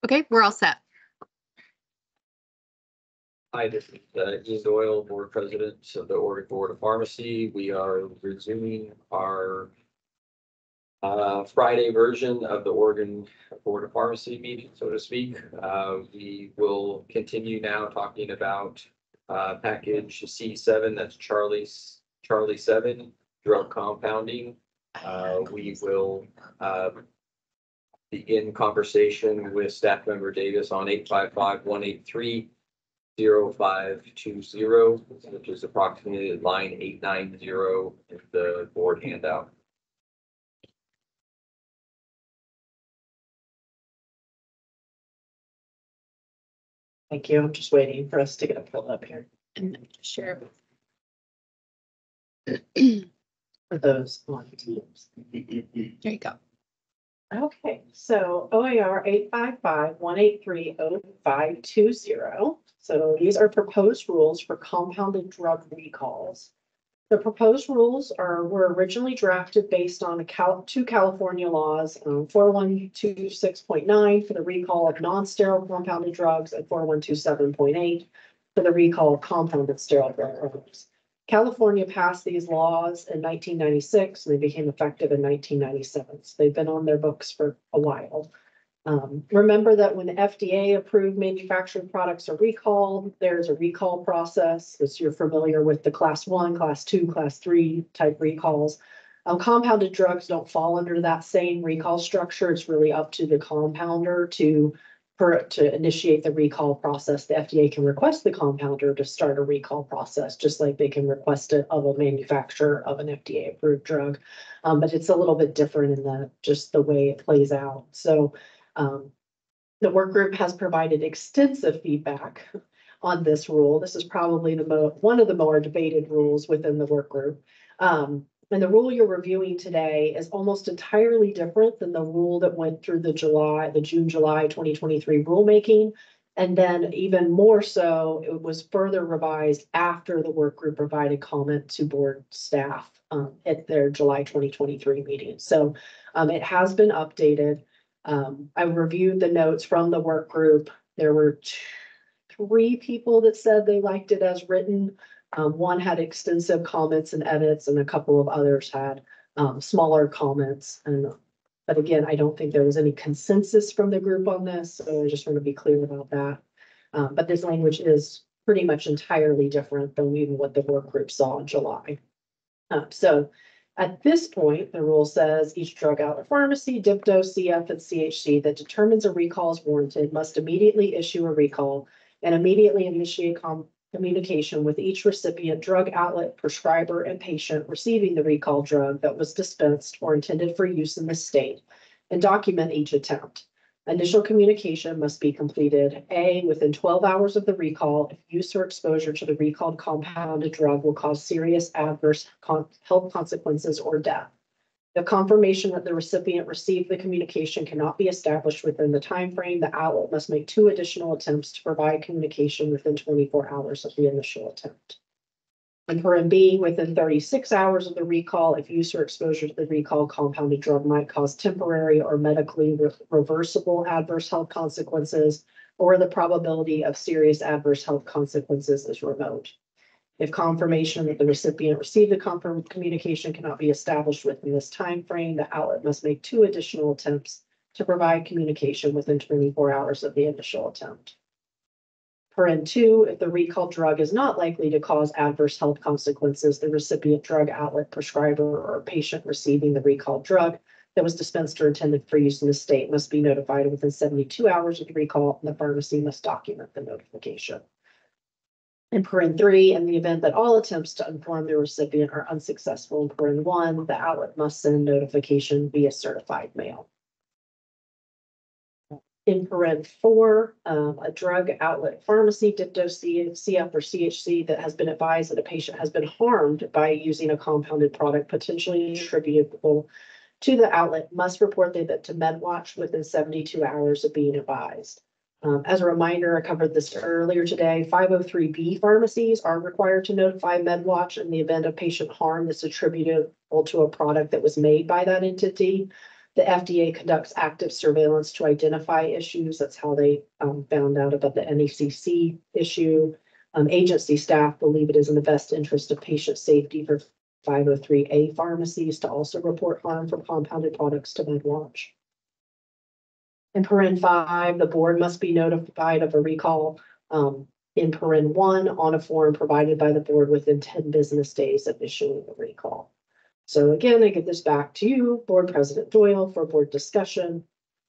Okay, we're all set. Hi, this is Ian Doyle, Board President of the Oregon Board of Pharmacy. We are resuming our Friday version of the Oregon Board of Pharmacy meeting, so to speak. We will continue now talking about package C7, that's Charlie 7, drug compounding. We will begin conversation with staff member Davis on 855-183. 0520, which is approximately line 890 in the board handout. Thank you. I'm just waiting for us to get it pulled up here. And share. For those on Teams. There you go. Okay, so OAR 855-183-0520. So these are proposed rules for compounded drug recalls. The proposed rules were originally drafted based on two California laws, 4126.9 for the recall of non-sterile compounded drugs and 4127.8 for the recall of compounded sterile drugs. California passed these laws in 1996 and they became effective in 1997. So they've been on their books for a while. Remember that when the FDA approved manufactured products are recalled, there's a recall process. As you're familiar with the class 1, class 2, class 3 type recalls. Compounded drugs don't fall under that same recall structure. It's really up to the compounder to initiate the recall process. The FDA can request the compounder to start a recall process, just like they can request it of a manufacturer of an FDA approved drug. But it's a little bit different in just the way it plays out. So the work group has provided extensive feedback on this rule. This is probably one of the more debated rules within the work group. And the rule you're reviewing today is almost entirely different than the rule that went through the June-July 2023 rulemaking. And then even more so, it was further revised after the work group provided comment to board staff at their July 2023 meeting. So it has been updated. I reviewed the notes from the work group. There were 3 people that said they liked it as written. One had extensive comments and edits, and a couple of others had smaller comments. But again, I don't think there was any consensus from the group on this, so I just want to be clear about that. But this language is pretty much entirely different than even what the work group saw in July. So at this point, the rule says each drug outlet pharmacy, DIPDO, CF, and CHC that determines a recall is warranted must immediately issue a recall and immediately initiate communication with each recipient, drug outlet, prescriber, and patient receiving the recall drug that was dispensed or intended for use in the state, and document each attempt. Initial communication must be completed, A, within 12 hours of the recall if use or exposure to the recalled compounded drug will cause serious adverse health consequences or death. The confirmation that the recipient received the communication cannot be established within the time frame. The outlet must make 2 additional attempts to provide communication within 24 hours of the initial attempt. And for B, within 36 hours of the recall, if use or exposure to the recalled compounded drug might cause temporary or medically reversible adverse health consequences, or the probability of serious adverse health consequences is remote. If confirmation that the recipient received the communication cannot be established within this time frame, the outlet must make 2 additional attempts to provide communication within 24 hours of the initial attempt. Paren 2, if the recalled drug is not likely to cause adverse health consequences, the recipient, drug outlet, prescriber, or patient receiving the recalled drug that was dispensed or intended for use in the state must be notified within 72 hours of the recall, and the pharmacy must document the notification. In Paren 3, in the event that all attempts to inform the recipient are unsuccessful in Paren 1, the outlet must send notification via certified mail. In Paren 4, a drug outlet pharmacy, DIPDO, CF, or CHC that has been advised that a patient has been harmed by using a compounded product potentially attributable to the outlet must report that to MedWatch within 72 hours of being advised. As a reminder, I covered this earlier today, 503B pharmacies are required to notify MedWatch in the event of patient harm that's attributable to a product that was made by that entity. The FDA conducts active surveillance to identify issues. That's how they found out about the NECC issue. Agency staff believe it is in the best interest of patient safety for 503A pharmacies to also report harm from compounded products to MedWatch. In paren 5, the board must be notified of a recall in paren 1 on a form provided by the board within 10 business days of issuing the recall. So again, I give this back to you, Board President Doyle, for board discussion.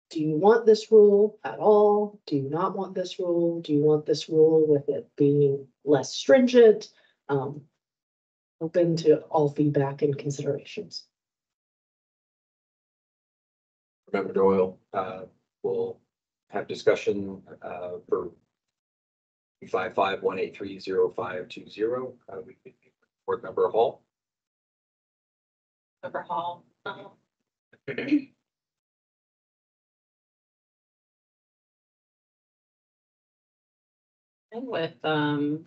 Do you want this rule at all? Do you not want this rule? Do you want this rule with it being less stringent? Open to all feedback and considerations. Member Doyle, we'll have discussion, for 255-183-0520. Board Member Hall. Member Hall. I'm with, no,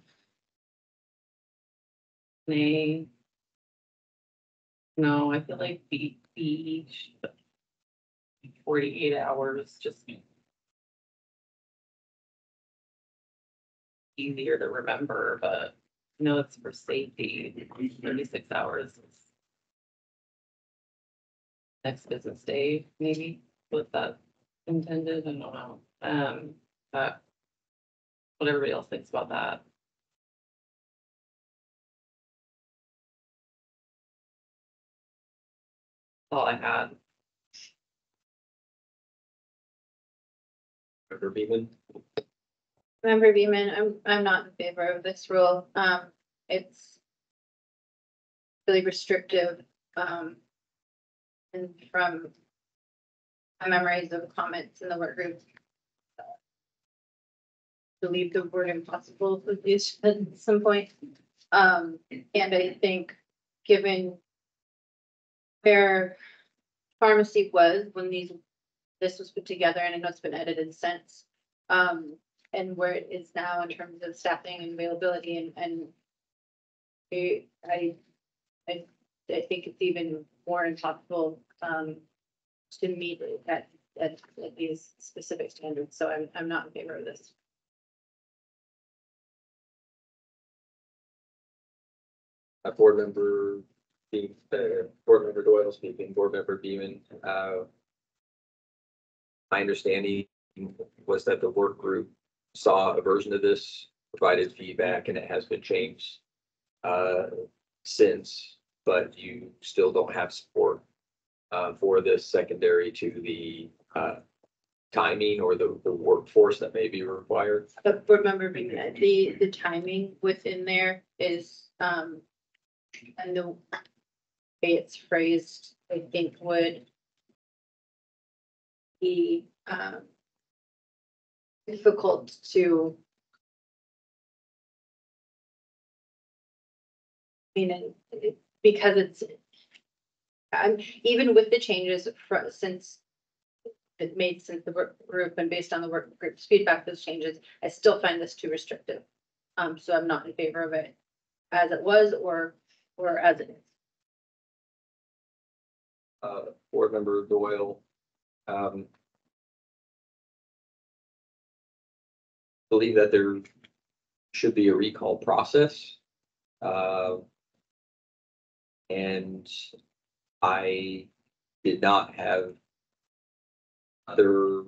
I feel like the 48 hours just easier to remember, but no, it's for safety. 36 hours is next business day, maybe, was that intended? I don't know. But what everybody else thinks about that. That's all I had. Member Beeman. Member Beeman, I'm not in favor of this rule. It's really restrictive. And from my memories of comments in the work group, believe the word impossible was used at some point. And I think given where pharmacy was when this was put together, and I know it's been edited since, and where it is now in terms of staffing and availability, and I think it's even more impossible to meet at these specific standards. So I'm not in favor of this. Board Member Doyle speaking. Board Member Beeman. My understanding was that the work group saw a version of this, provided feedback, and it has been changed since, but you still don't have support for this secondary to the timing or the workforce that may be required. But remember, the timing within there is, and the way it's phrased, I think would be difficult to, because it's, even with the changes since the work group and based on the work group's feedback, those changes, I still find this too restrictive. So I'm not in favor of it as it was or as it is. Board Member Doyle. Believe that there should be a recall process. And I did not have other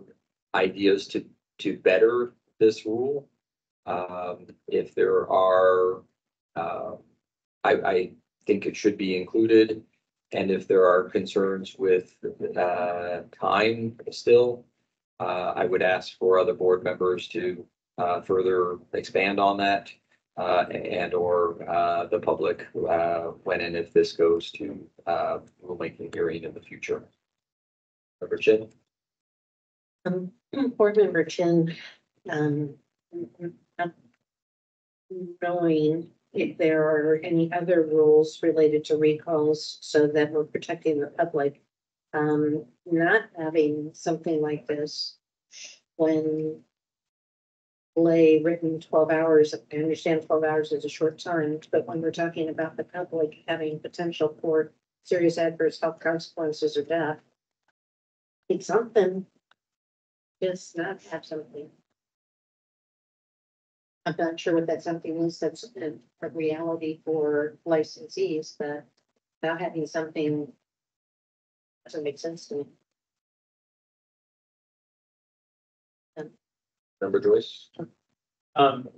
ideas to better this rule. If there are, I think it should be included. And if there are concerns with time still, I would ask for other board members to further expand on that, and or the public when and if this goes to rulemaking hearing in the future. Member Chin. Board Member Chin, knowing if there are any other rules related to recalls so that we're protecting the public, not having something like this when lay written 12 hours, I understand 12 hours is a short time, but when we're talking about the public having potential for serious adverse health consequences or death, It's something. Just not have something. I'm not sure what that something is that's a reality for licensees, but not having something doesn't make sense to me. Member Joyce?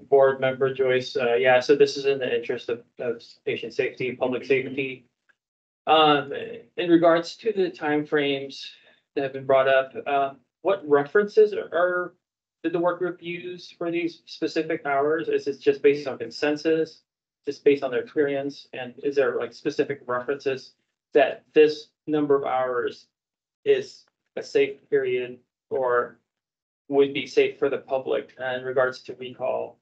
Board Member Joyce, yeah, so this is in the interest of patient safety, public safety. In regards to the timeframes that have been brought up, what references did the work group use for these specific hours? Is it just based on consensus? Just based on their experience? And is there like specific references that this number of hours is a safe period or would be safe for the public in regards to recall?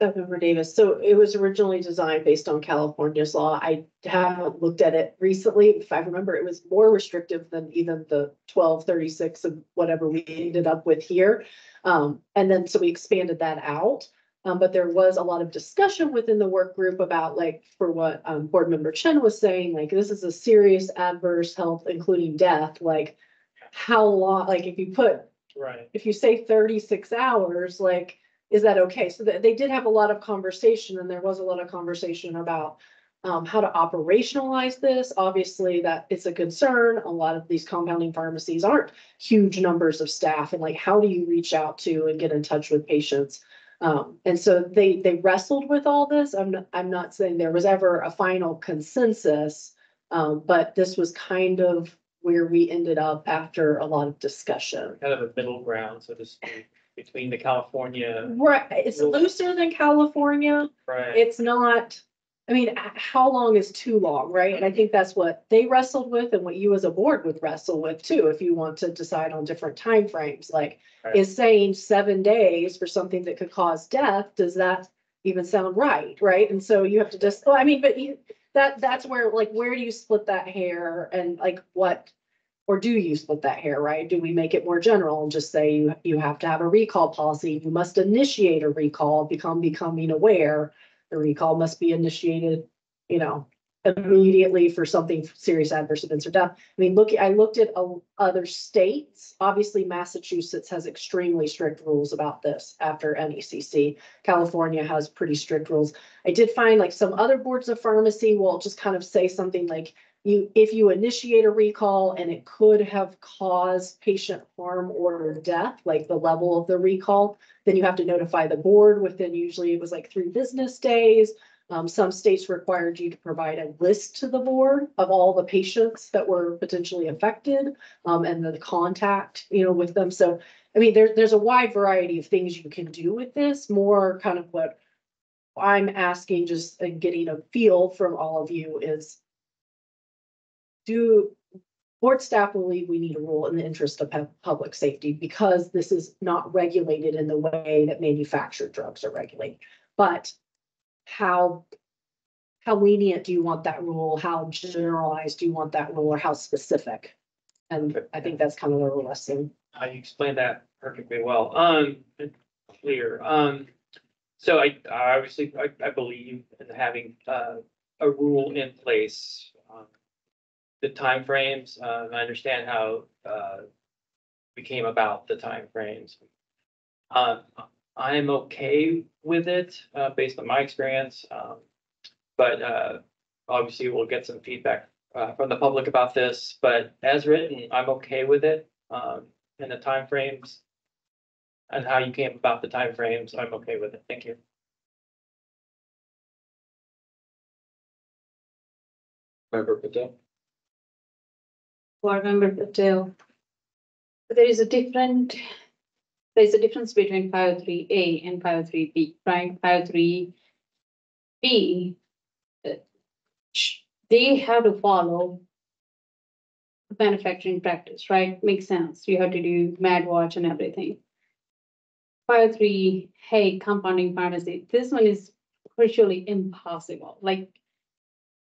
Member Davis, so it was originally designed based on California's law. I haven't looked at it recently. If I remember, it was more restrictive than even the 1236 and whatever we ended up with here. And then so we expanded that out. But there was a lot of discussion within the work group about like for what Board Member Chen was saying, like this is a serious adverse health, including death. Like how long, like Right. if you say 36 hours, like is that okay? So they did have a lot of conversation and there was a lot of conversation about how to operationalize this. Obviously that it's a concern. A lot of these compounding pharmacies aren't huge numbers of staff and like, how do you reach out to and get in touch with patients? And so they wrestled with all this. I'm not saying there was ever a final consensus, but this was kind of where we ended up after a lot of discussion. Kind of a middle ground, so to speak, between the California, Right, it's looser than California. right? It's not, I mean, how long is too long, right? And I think that's what they wrestled with and what you as a board would wrestle with too, if you want to decide on different timeframes, like Right. is saying 7 days for something that could cause death, does that even sound right, right? And so you have to just, well, I mean, but that's where, like, where do you split that hair and like what? Or do you split that hair, right? Do we make it more general and just say you have to have a recall policy? You must initiate a recall, becoming aware. The recall must be initiated, you know, immediately for something serious adverse events or death. I mean, I looked at other states. Obviously, Massachusetts has extremely strict rules about this after NECC. California has pretty strict rules. I did find like some other boards of pharmacy will just kind of say something like, if you initiate a recall and it could have caused patient harm or death, like the level of the recall, then you have to notify the board within, usually it was like 3 business days. Some states required you to provide a list to the board of all the patients that were potentially affected, and the contact, with them. So, I mean, there's a wide variety of things you can do with this, more kind of what I'm asking, just getting a feel from all of you is, do board staff believe we need a rule in the interest of public safety because this is not regulated in the way that manufactured drugs are regulated? But how lenient do you want that rule? How generalized do you want that rule, or how specific? And I think that's kind of the lesson. You explained that perfectly well. Clear. So I obviously, I believe in having a rule in place. The timeframes, I understand how we came about the timeframes. I am okay with it based on my experience, but obviously we'll get some feedback from the public about this. But as written, I'm okay with it, and the timeframes and how you came about the timeframes. I'm okay with it. Thank you. Member Patel? Board Member Patel. There's a difference between 503A and 503B, right? 503B, they have to follow manufacturing practice, right? Makes sense. You have to do MAD watch and everything. 503, hey, compounding pharmacy, this one is virtually impossible. Like,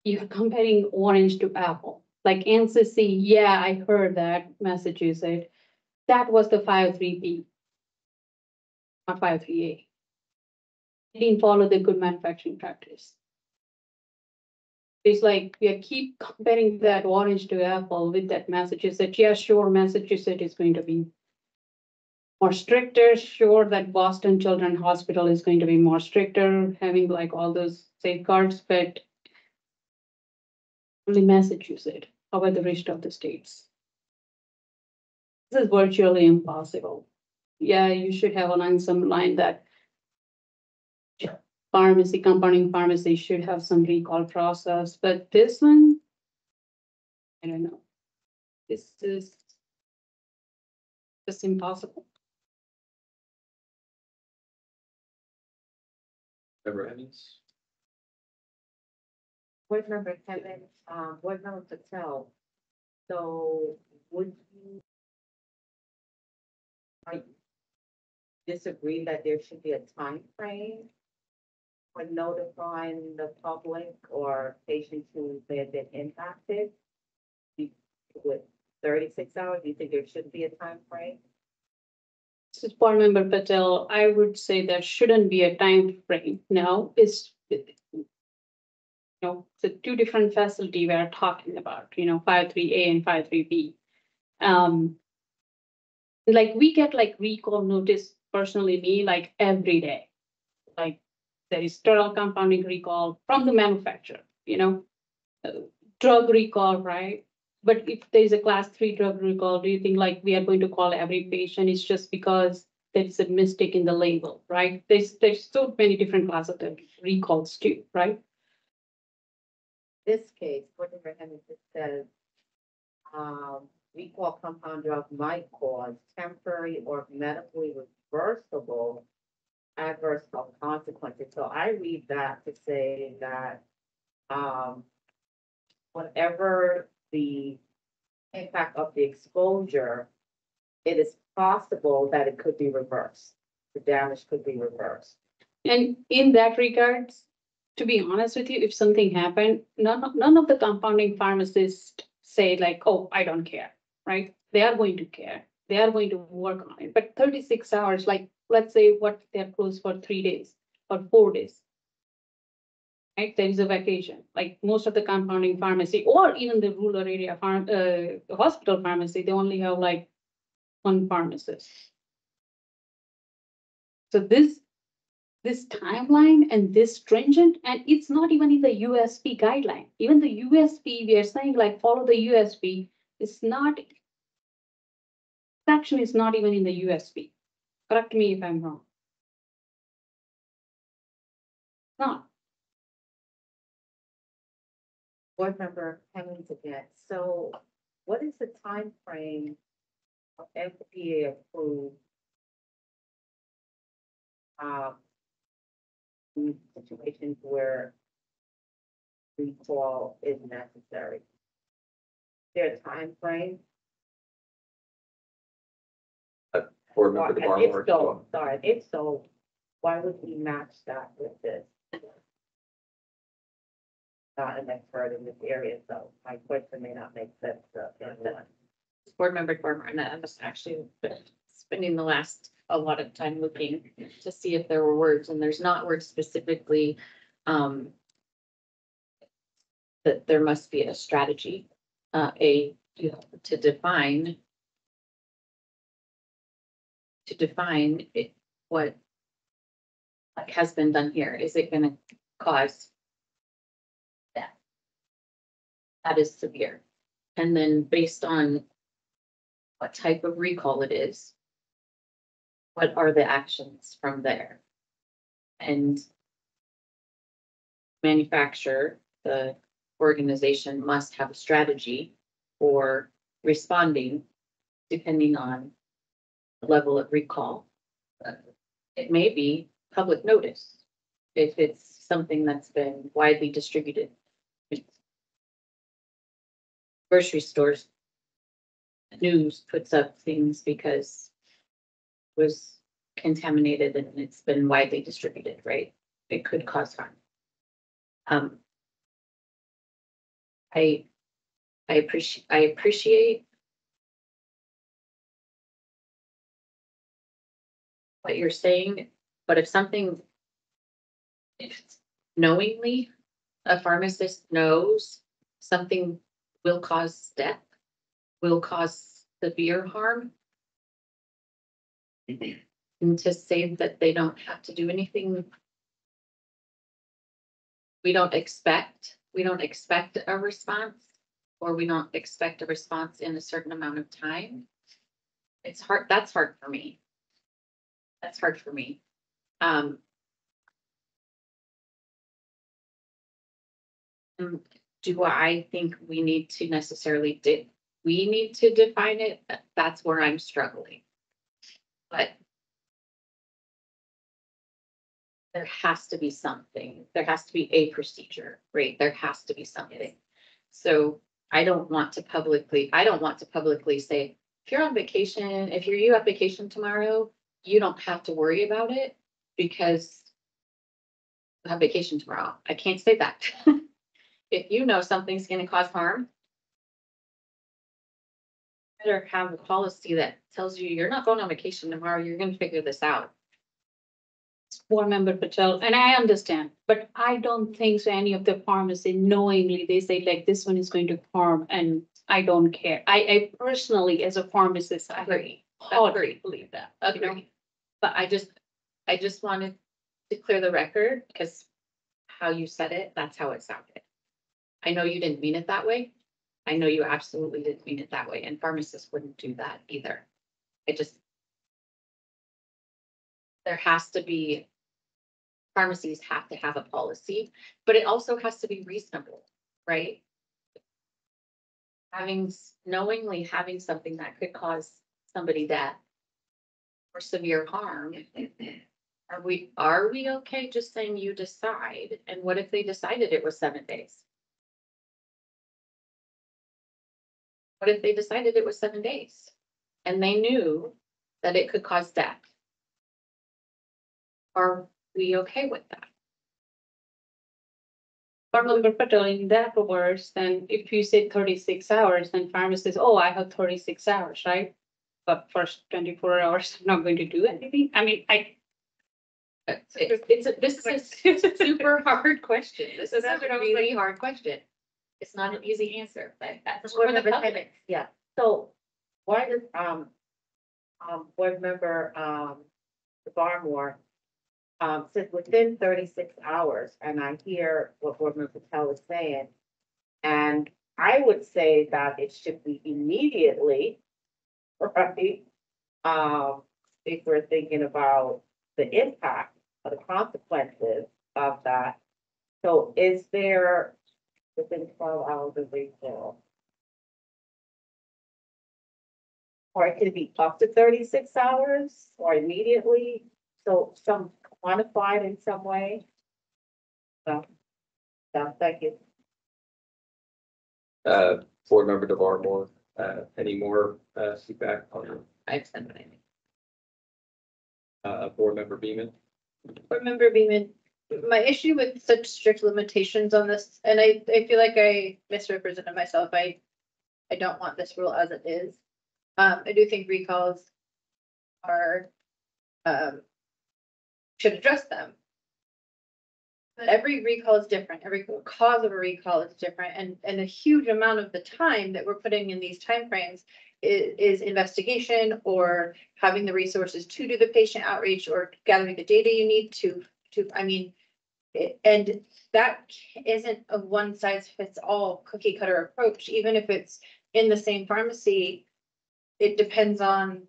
you're comparing orange to apple. Like NCC, yeah, I heard that, Massachusetts. That was the 503B, not 503A. They didn't follow the good manufacturing practice. It's like we are keep comparing that orange to apple with that Massachusetts. Yeah, sure, Massachusetts is going to be more stricter. Sure, that Boston Children's Hospital is going to be more stricter, having like all those safeguards, but only Massachusetts. How about the rest of the states? This is virtually impossible. Yeah, you should have on some line that pharmacy, compounding pharmacy should have some recall process, but this one, I don't know. This is just impossible. Member Evans? Board member Kevin, board member Patel. So would you like disagree that there should be a time frame for notifying the public or patients who may have been impacted? With 36 hours, do you think there should be a time frame? This is Board Member Patel. I would say there shouldn't be a time frame. No, it's it's two different facility we are talking about, 53A and 53B. Like we get like recall notice personally, me, like every day. Like there is sterile compounding recall from the manufacturer, drug recall, right? But if there's a class 3 drug recall, do you think like we are going to call every patient? It's just because there's a mistake in the label, right? There's so many different classes of recalls too, right? This case, board member Henry says, recall compound drug might cause temporary or medically reversible adverse health consequences. So I read that to say that, whatever the impact of the exposure, it is possible that it could be reversed. The damage could be reversed. And in that regards, to be honest with you, if something happened, none of the compounding pharmacists say like, oh, I don't care, right? They are going to care. They are going to work on it. But 36 hours, like let's say what they're closed for 3 days or 4 days. Right, there is a vacation, like most of the compounding pharmacy or even the rural area hospital pharmacy, they only have like one pharmacist. So this timeline and this stringent, and it's not even in the USP guideline. Even the USP, we are saying like follow the USP. It's not, section is not even in the USP. Correct me if I'm wrong. Not. Board member Hemmings again. So what is the time frame of FDA approved in situations where recall is necessary? Is there a time frame? Board Member And if DeBarmore? so, sorry, if so, why would we match that with this? Not an expert in this area, so my question may not make sense to everyone. Board member Dormer, and I was actually spending a lot of time looking to see if there were words, and there's not words specifically, that there must be a strategy, to define it, what like has been done here. Is it gonna cause death? That is severe. And then based on what type of recall it is, what are the actions from there? And manufacturer, the organization must have a strategy for responding depending on the level of recall. It may be public notice if it's something that's been widely distributed. Grocery stores, news puts up things because it was contaminated and it's been widely distributed, right? It could cause harm. I appreciate what you're saying, but if it's knowingly a pharmacist knows something will cause death, will cause severe harm. And to say that they don't have to do anything. We don't expect a response, or we don't expect a response in a certain amount of time. It's hard, that's hard for me. That's hard for me. Do I think we need to necessarily we need to define it? That's where I'm struggling. But there has to be something. There has to be a procedure, right? There has to be something. So I don't want to publicly say, if you're on vacation, if you have vacation tomorrow, you don't have to worry about it because you have vacation tomorrow. I can't say that. If you know something's gonna cause harm, better have a policy that tells you you're not going on vacation tomorrow, you're gonna figure this out. Board Member Patel, and I understand, but I don't think so any of the pharmacy knowingly, they say like this one is going to harm and I don't care. I personally, as a pharmacist, I Agree. hardly believe that. you know? Agree. But I just wanted to clear the record because how you said it, that's how it sounded. I know you didn't mean it that way. I know you absolutely didn't mean it that way, and pharmacists wouldn't do that either. There has to be, pharmacies have to have a policy, but it also has to be reasonable, right? Knowingly having something that could cause somebody death or severe harm. Are we okay just saying you decide? And what if they decided it was 7 days? What if they decided it was 7 days and they knew that it could cause death? Are we okay with that? Board Member Patel, in that words, then if you say 36 hours, then pharmacist, oh, I have 36 hours, right? But first 24 hours, I'm not going to do anything. I mean, This is a super hard question. This is a really hard question. It's not an easy answer, but that's for the public. Yeah, so why does, board member, Barmore, says within 36 hours, and I hear what board member Patel is saying. And I would say that it should be immediately, right? If we're thinking about the impact or the consequences of that. So is there within 12 hours of recall? Or it could be up to 36 hours or immediately, so some quantified in some way? So, thank you. Board Member DeVarmore, any more feedback on I've said what I mean. Board Member Beeman? Board Member Beeman, my issue with such strict limitations on this, and I feel like I misrepresented myself. I don't want this rule as it is. I do think recalls are, should address them. But every recall is different. Every cause of a recall is different, and a huge amount of the time that we're putting in these timeframes is investigation or having the resources to do the patient outreach or gathering the data you need to, I mean, and that isn't a one size fits all cookie cutter approach, even if it's in the same pharmacy. It depends on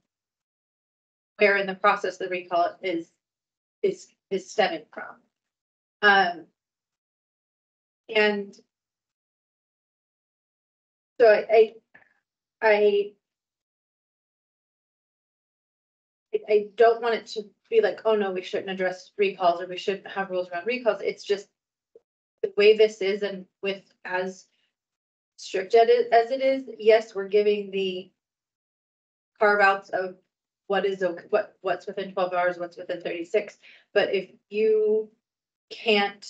where in the process the recall is stemming from. And so I don't want it to be like, oh no, we shouldn't address recalls or we shouldn't have rules around recalls. It's just the way this is, and with as strict as it is, yes, we're giving the carve outs of what is what's within 12 hours, what's within 36. But if you can't,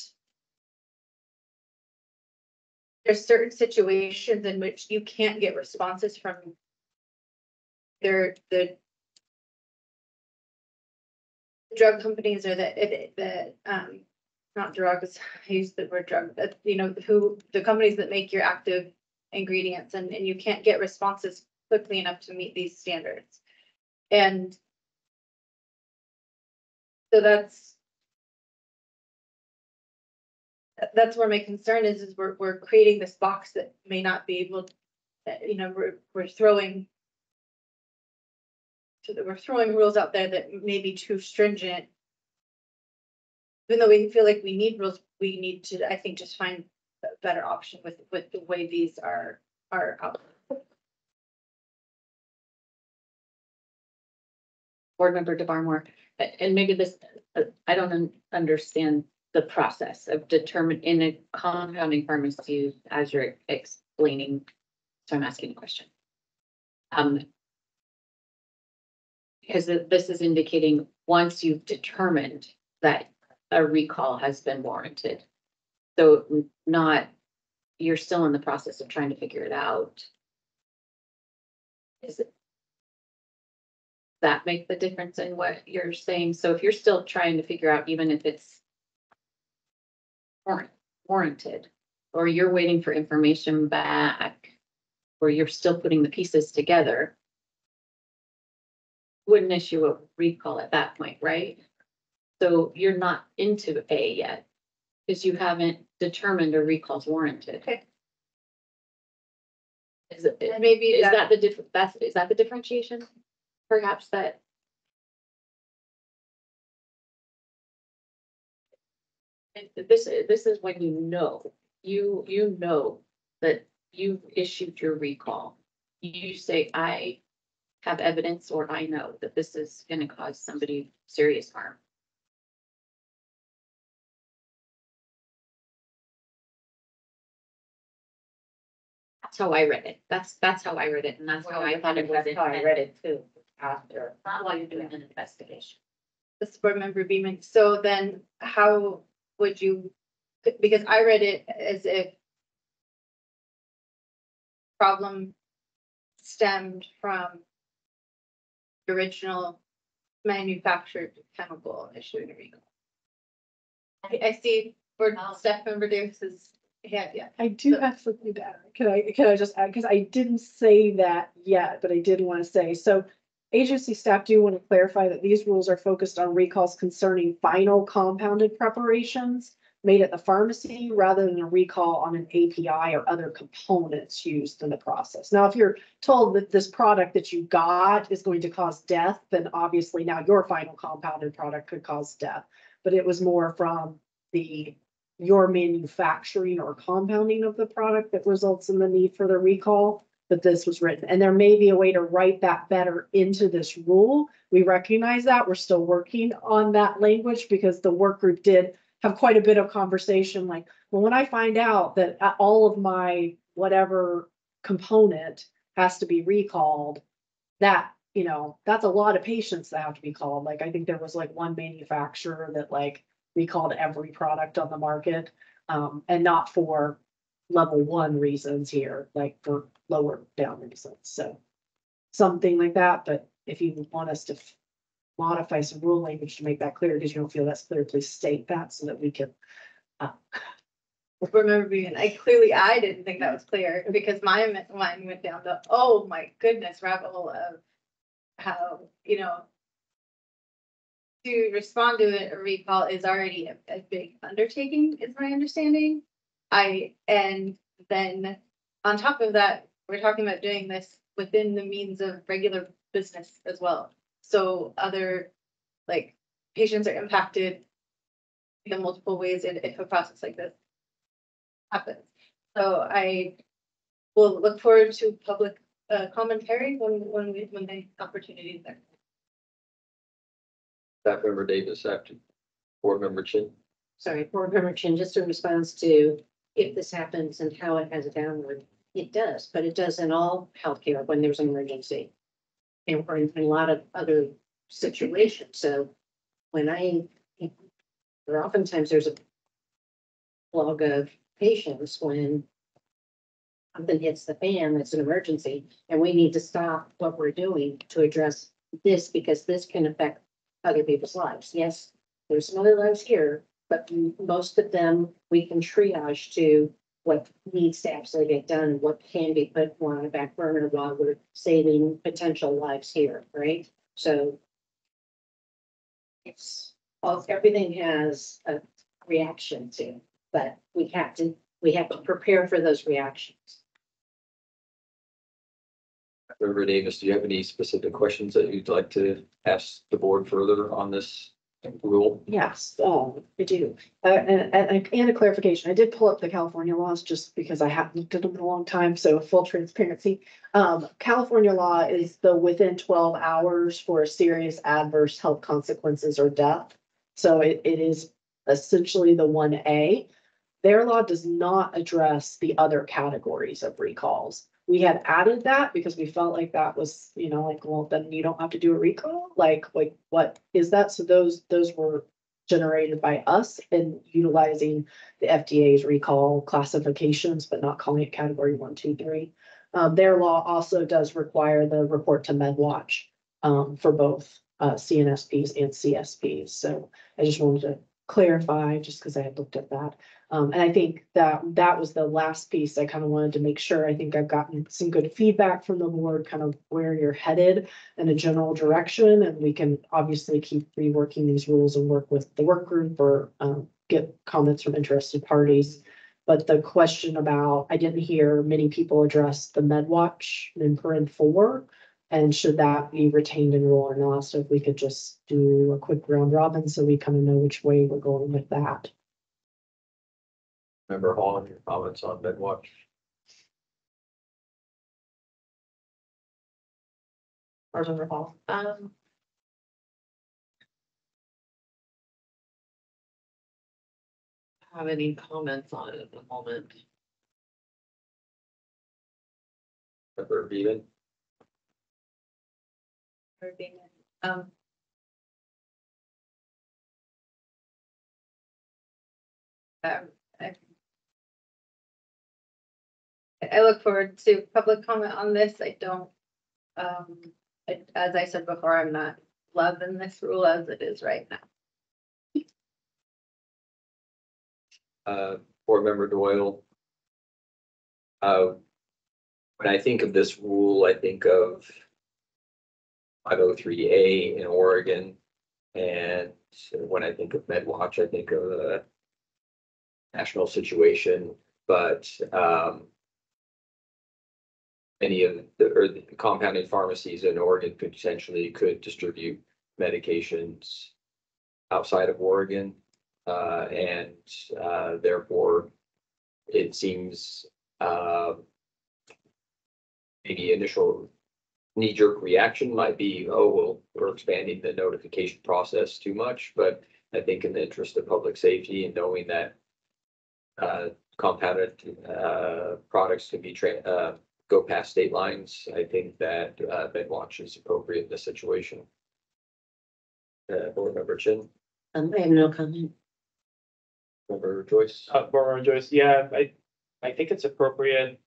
there's certain situations in which you can't get responses from the drug companies or the not drugs, I use the word drug, but you know, who, the companies that make your active ingredients and you can't get responses quickly enough to meet these standards. And so that's where my concern is we're creating this box that may not be able, you know, we're throwing rules out there that may be too stringent. Even though we feel like we need rules, we need to, I think, just find a better option with the way these are out. Board Member DeBarmore, and maybe this, I don't understand the process of determine in a compounding pharmacy as you're explaining. So I'm asking a question. Because this is indicating once you've determined that a recall has been warranted. So you're still in the process of trying to figure it out. Is it? That make the difference in what you're saying? So if you're still trying to figure out, even if it's warranted, or you're waiting for information back, or you're still putting the pieces together, wouldn't issue a recall at that point, right? So you're not into A yet, because you haven't determined a recall's warranted. Okay. Is it, And maybe is that the differentiation? Perhaps that. And this is when you know that you've issued your recall. You say, I have evidence, or I know that this is going to cause somebody serious harm. That's how I read it. That's how I read it, and that's how I thought it was. That's how I read it too, after. Not while you're doing an investigation. This board member Beeman, so then how would you, because I read it as if problem stemmed from the original manufactured chemical issuing a recall. I see where staff member Davis is, yeah. I do have something to add. Can I just add, because I didn't say that yet, but I did want to say, so agency staff do want to clarify that these rules are focused on recalls concerning final compounded preparations made at the pharmacy rather than a recall on an API or other components used in the process. Now, if you're told that this product that you got is going to cause death, then obviously now your final compounded product could cause death. But it was more from your manufacturing or compounding of the product that results in the need for the recall. But this was written, and there may be a way to write that better into this rule. We recognize that. We're still working on that language because the work group did have quite a bit of conversation, like, well, when I find out that all of my whatever component has to be recalled, that, you know, that's a lot of patients that have to be called. Like, I think there was like one manufacturer that like recalled every product on the market, and not for level 1 reasons here, like for lower down reasons. So something like that. But if you want us to modify some rule language to make that clear, because you don't feel that's clear, please state that so that we can. Remember being, I didn't think that was clear because mine went down the, oh my goodness, rabbit hole of how, you know, to respond to a recall is already a big undertaking, is my understanding. And then on top of that, we're talking about doing this within the means of regular business as well. So other, like, patients are impacted in multiple ways if a process like this happens. So I will look forward to public commentary when the opportunity is there. Staff member Davis after board member Chin. Sorry, board member Chin, just in response to if this happens and how it has a downward, it does, but it does in all healthcare when there's an emergency. And or in a lot of other situations. So when oftentimes there's a log of patients when something hits the fan, that's an emergency, and we need to stop what we're doing to address this because this can affect other people's lives. Yes, there's some other lives here, but most of them, we can triage to what needs to absolutely get done, what can be put on a back burner while we're saving potential lives here, right? So it's, everything has a reaction to, but we have to prepare for those reactions. Member Davis, do you have any specific questions that you'd like to ask the board further on this rule? Yes, I do. And a clarification, I did pull up the California laws just because I haven't looked at them in a long time, so full transparency. California law is the within 12 hours for a serious adverse health consequences or death. So it is essentially the 1A. Their law does not address the other categories of recalls. We had added that because we felt like that was, like, well, then you don't have to do a recall. Like what is that? So those were generated by us and utilizing the FDA's recall classifications, but not calling it category 1, 2, 3. Their law also does require the report to MedWatch for both CNSPs and CSPs. So I just wanted to clarify just because I had looked at that. And I think that was the last piece I kind of wanted to make sure. I think I've gotten some good feedback from the board, kind of where you're headed in a general direction. And we can obviously keep reworking these rules and work with the work group or get comments from interested parties. But the question about, I didn't hear many people address the MedWatch in Parent 4. And should that be retained in rule or not? So if we could just do a quick round robin so we kind of know which way we're going with that. Member Hall, your comments on MedWatch? Member Hall. Have any comments on it at the moment? Member Bevan? Um, I look forward to public comment on this. I don't, as I said before, I'm not loving this rule as it is right now. Board Member Doyle. When I think of this rule, I think of 503A in Oregon. And when I think of MedWatch, I think of a national situation, but many of the compounded pharmacies in Oregon potentially could distribute medications outside of Oregon. And therefore, it seems maybe initial knee-jerk reaction might be, oh, well, we're expanding the notification process too much. But I think in the interest of public safety and knowing that compounded products can be go past state lines, I think that MedWatch is appropriate in this situation. Board Member Chin, I have no comment. Member Joyce. Board Member Joyce, yeah, I think it's appropriate.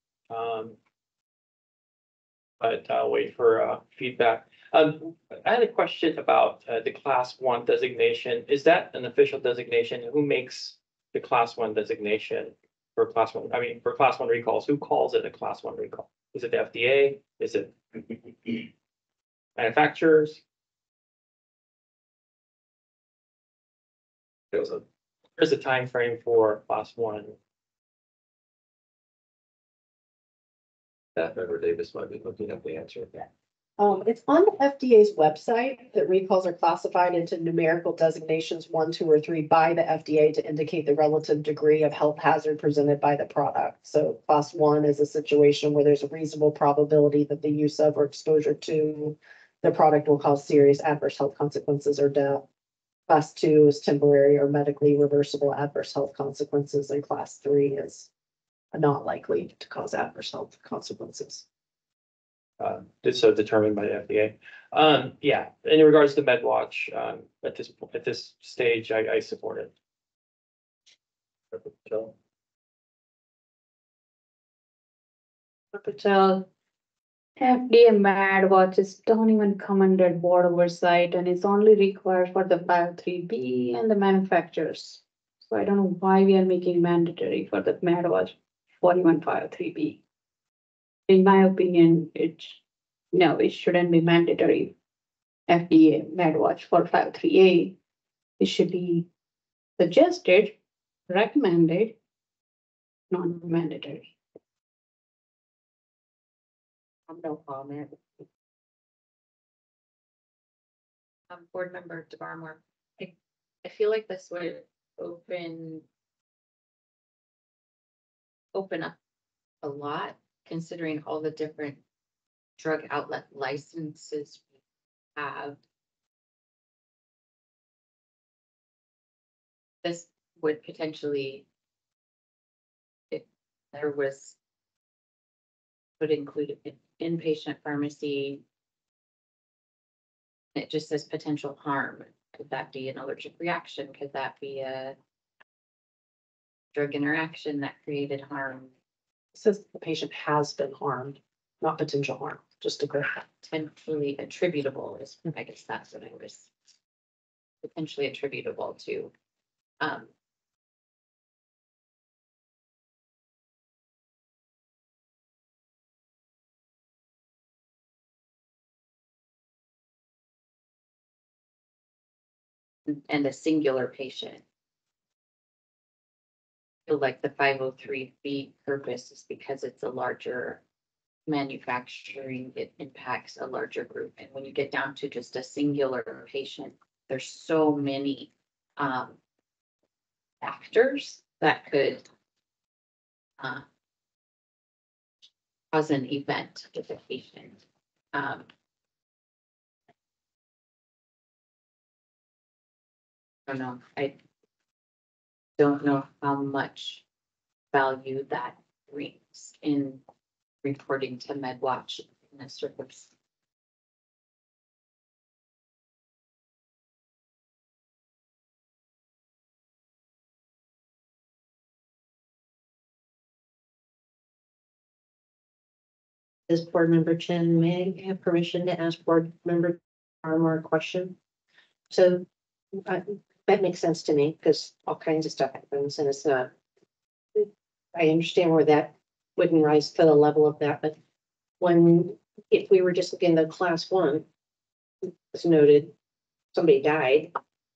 But I'll wait for feedback. I had a question about the Class 1 designation. Is that an official designation? Who makes the Class 1 designation for Class 1? I mean, for Class 1 recalls, who calls it a Class 1 recall? Is it the FDA? Is it manufacturers? There's a time frame for Class 1. That Member Davis might be looking up the answer. It's on the FDA's website that recalls are classified into numerical designations 1, 2, or 3 by the FDA to indicate the relative degree of health hazard presented by the product. So class 1 is a situation where there's a reasonable probability that the use of or exposure to the product will cause serious adverse health consequences or death. Class 2 is temporary or medically reversible adverse health consequences, and class 3 is not likely to cause adverse health consequences. So determined by the FDA. Yeah, in regards to MedWatch, at this stage, I support it. Patel, FDA MedWatches don't even come under board oversight and it's only required for the 503B and the manufacturers. So I don't know why we are making mandatory for the MedWatch 4153B. In my opinion, no, it shouldn't be mandatory. FDA MedWatch 453A. It should be suggested, recommended, non-mandatory. No comment. Board member DeBarmore, I feel like this would open up a lot, considering all the different drug outlet licenses we have. This would potentially, if there was, would include an inpatient pharmacy. It just says potential harm. Could that be an allergic reaction? Could that be a drug interaction that created harm? It says the patient has been harmed, not potential harm, just to clarify. Potentially attributable is, I guess that's what I was. Potentially attributable to. And a singular patient. Feel like the 503B purpose is because it's a larger manufacturing, it impacts a larger group. And when you get down to just a singular patient, there's so many factors that could cause an event with a patient. I don't know. I don't know how much value that brings in reporting to MedWatch in this circumstance. Does board member Chen may I have permission to ask board member Armour a question? So that makes sense to me because all kinds of stuff happens and it's not. I understand where that wouldn't rise to the level of that, but if we were just looking at class 1, as noted, somebody died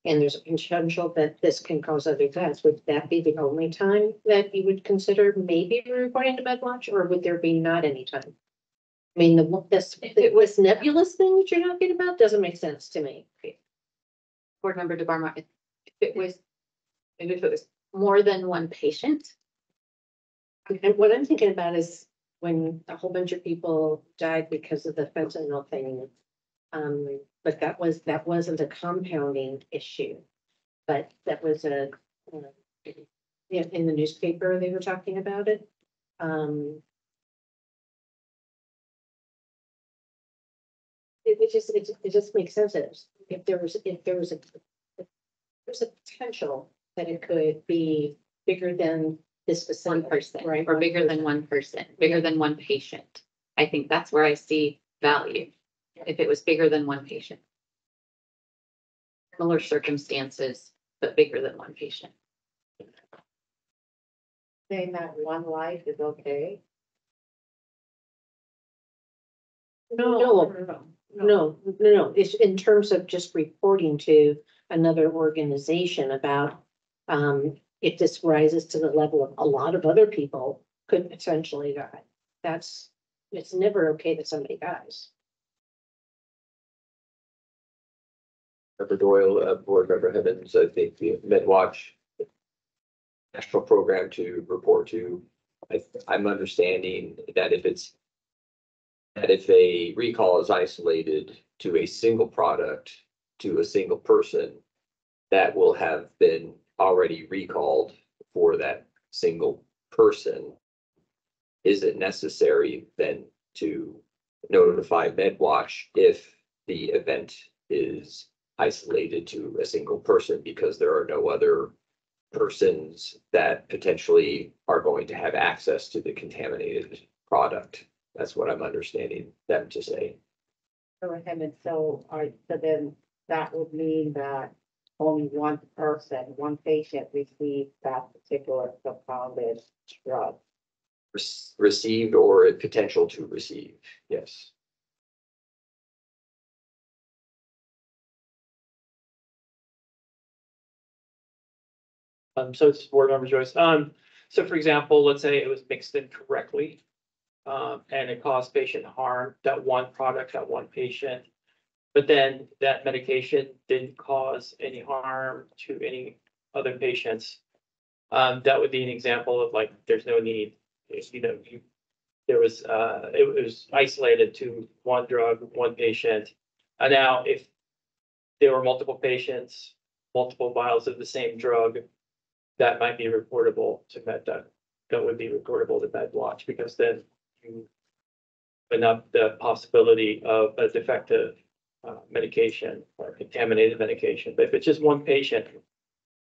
and there's a potential that this can cause other deaths, would that be the only time that you would consider maybe reporting to MedWatch, or would there be not any time? I mean, this nebulous thing that you're talking about doesn't make sense to me. Board member DeBarma, if it was more than one patient, And what I'm thinking about is when a whole bunch of people died because of the fentanyl thing. But that wasn't a compounding issue, but that was in the newspaper, they were talking about it. It just makes sense. If there was a potential that it could be bigger than this one specific, person, right? or bigger than one person, bigger than one patient. I think that's where I see value. If it was bigger than one patient. Similar circumstances, but bigger than one patient. Saying that one life is okay? No. It's in terms of just reporting to another organization about, if this rises to the level of a lot of other people could potentially die. It's never okay that somebody dies. Member Doyle, board member Evans, I think the MedWatch national program to report to, I'm understanding that if a recall is isolated to a single product, to a single person, that will have been already recalled for that single person. Is it necessary then to notify MedWatch if the event is isolated to a single person because there are no other persons that potentially are going to have access to the contaminated product? That's what I'm understanding them to say. So then that would mean that only one person, one patient received that particular compounded drug. Received or potential to receive, yes. So it's board member Joyce. So for example, let's say it was mixed incorrectly. And it caused patient harm, that one product, that one patient. But then that medication didn't cause any harm to any other patients. That would be an example of like, there's no need, there was, it was isolated to one drug, one patient. And now if there were multiple patients, multiple vials of the same drug, that might be reportable to MedDoc. That would be reportable to MedWatch, because then you open up the possibility of a defective medication or contaminated medication. But if it's just one patient, it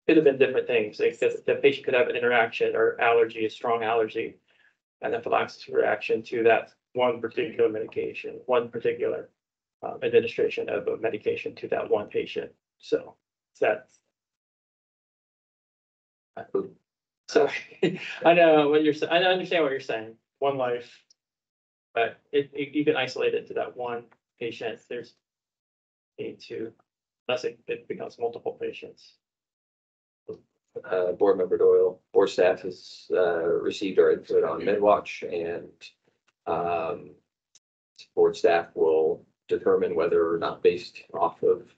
could have been different things. Like the patient could have an interaction or allergy, a strong allergy, anaphylaxis reaction to that one particular medication, one particular administration of a medication to that one patient. So that's. So I know what you're saying. I understand what you're saying. One life, but you can isolate it to that one patient. There's need to, unless it becomes multiple patients. Board member Doyle, board staff has received our input on MedWatch, and board staff will determine whether or not, based off of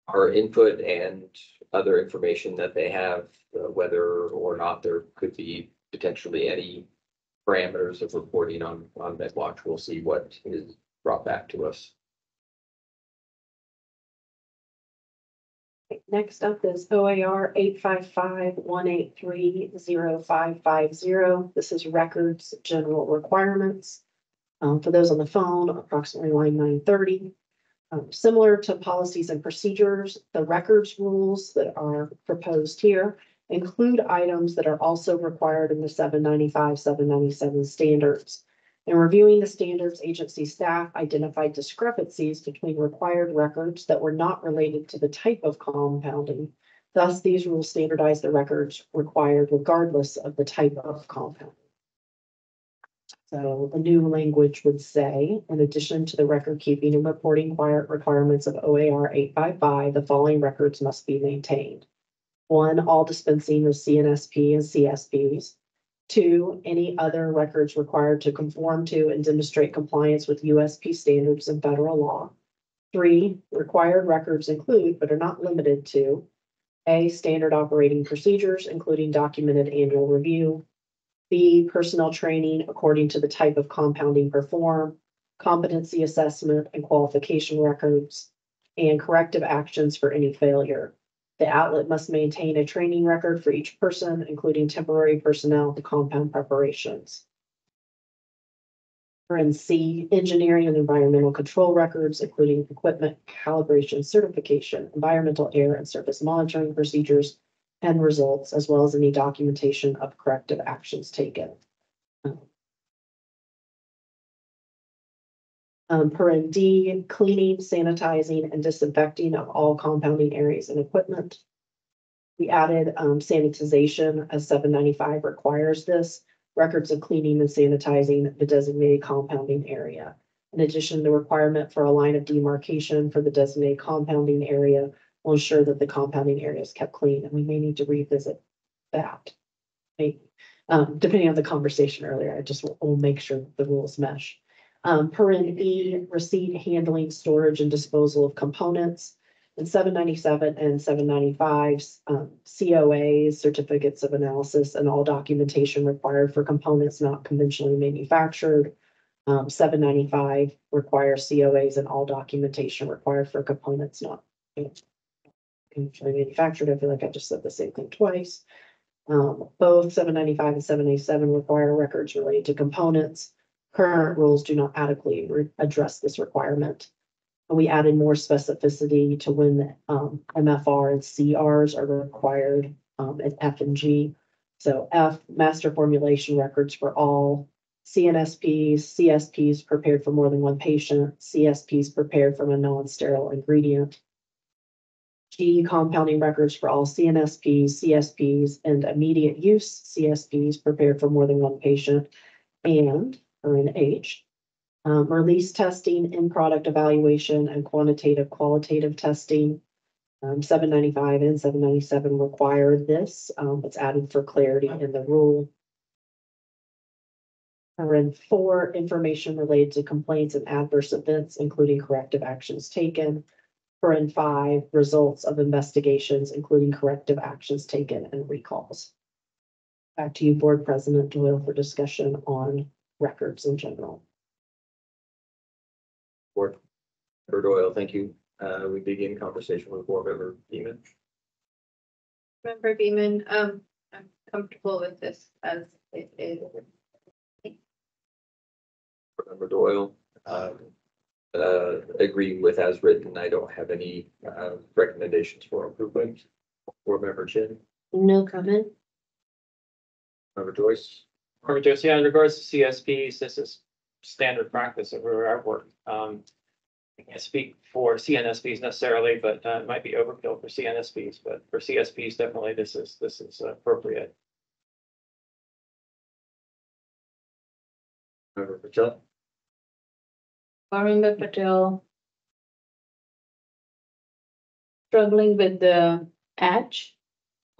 our input and other information that they have, whether or not there could be potentially any parameters of reporting on MedWatch. We'll see what is brought back to us. Next up is OAR 855-183-0550. This is records general requirements. For those on the phone, approximately line 930. Similar to policies and procedures, the records rules that are proposed here include items that are also required in the 795, 797 standards. In reviewing the standards, agency staff identified discrepancies between required records that were not related to the type of compounding. Thus, these rules standardize the records required regardless of the type of compound. So the new language would say, in addition to the record keeping and reporting requirements of OAR 855, the following records must be maintained. 1, all dispensing of CNSP and CSPs. 2, any other records required to conform to and demonstrate compliance with USP standards and federal law. 3, required records include, but are not limited to, A, standard operating procedures, including documented annual review. B, personnel training according to the type of compounding performed, competency assessment and qualification records, and corrective actions for any failure. The outlet must maintain a training record for each person, including temporary personnel to compound preparations. And C, engineering and environmental control records, including equipment, calibration, certification, environmental air and surface monitoring procedures, and results, as well as any documentation of corrective actions taken. Paren D, cleaning, sanitizing, and disinfecting of all compounding areas and equipment. We added sanitization, as 795 requires this. Records of cleaning and sanitizing the designated compounding area. In addition, the requirement for a line of demarcation for the designated compounding area will ensure that the compounding area is kept clean, and we may need to revisit that. Maybe. Depending on the conversation earlier, I just will make sure that the rules mesh. Paren E, receipt, handling, storage, and disposal of components. In 797 and 795, COAs, certificates of analysis, and all documentation required for components not conventionally manufactured. 795 requires COAs and all documentation required for components not conventionally manufactured. I feel like I just said the same thing twice. Both 795 and 787 require records related to components. Current rules do not adequately address this requirement. We added more specificity to when the MFR and CRs are required in F and G. So F, master formulation records for all CNSPs, CSPs prepared for more than one patient, CSPs prepared from a non-sterile ingredient. G, compounding records for all CNSPs, CSPs, and immediate use CSPs prepared for more than one patient. And, or in H, release testing, in-product evaluation, and qualitative testing. 795 and 797 require this. It's added for clarity in the rule. Or in 4, information related to complaints and adverse events, including corrective actions taken. Or in 5, results of investigations, including corrective actions taken and recalls. Back to you, Board President Doyle, for discussion on records in general. Board Member Doyle, thank you. We begin conversation with Board Member Beeman. Member Beeman, I'm comfortable with this as it is. Board Member Doyle, agree with as written. I don't have any recommendations for improvement. Board Member Chin, No comment. Member Joyce, Member Josie, in regards to CSPs, this is standard practice everywhere I've worked. I can't speak for CNSPs necessarily, but it might be overkill for CNSPs, but for CSPs, definitely this is appropriate. Member Patel, Parminder Patel. Struggling with the H,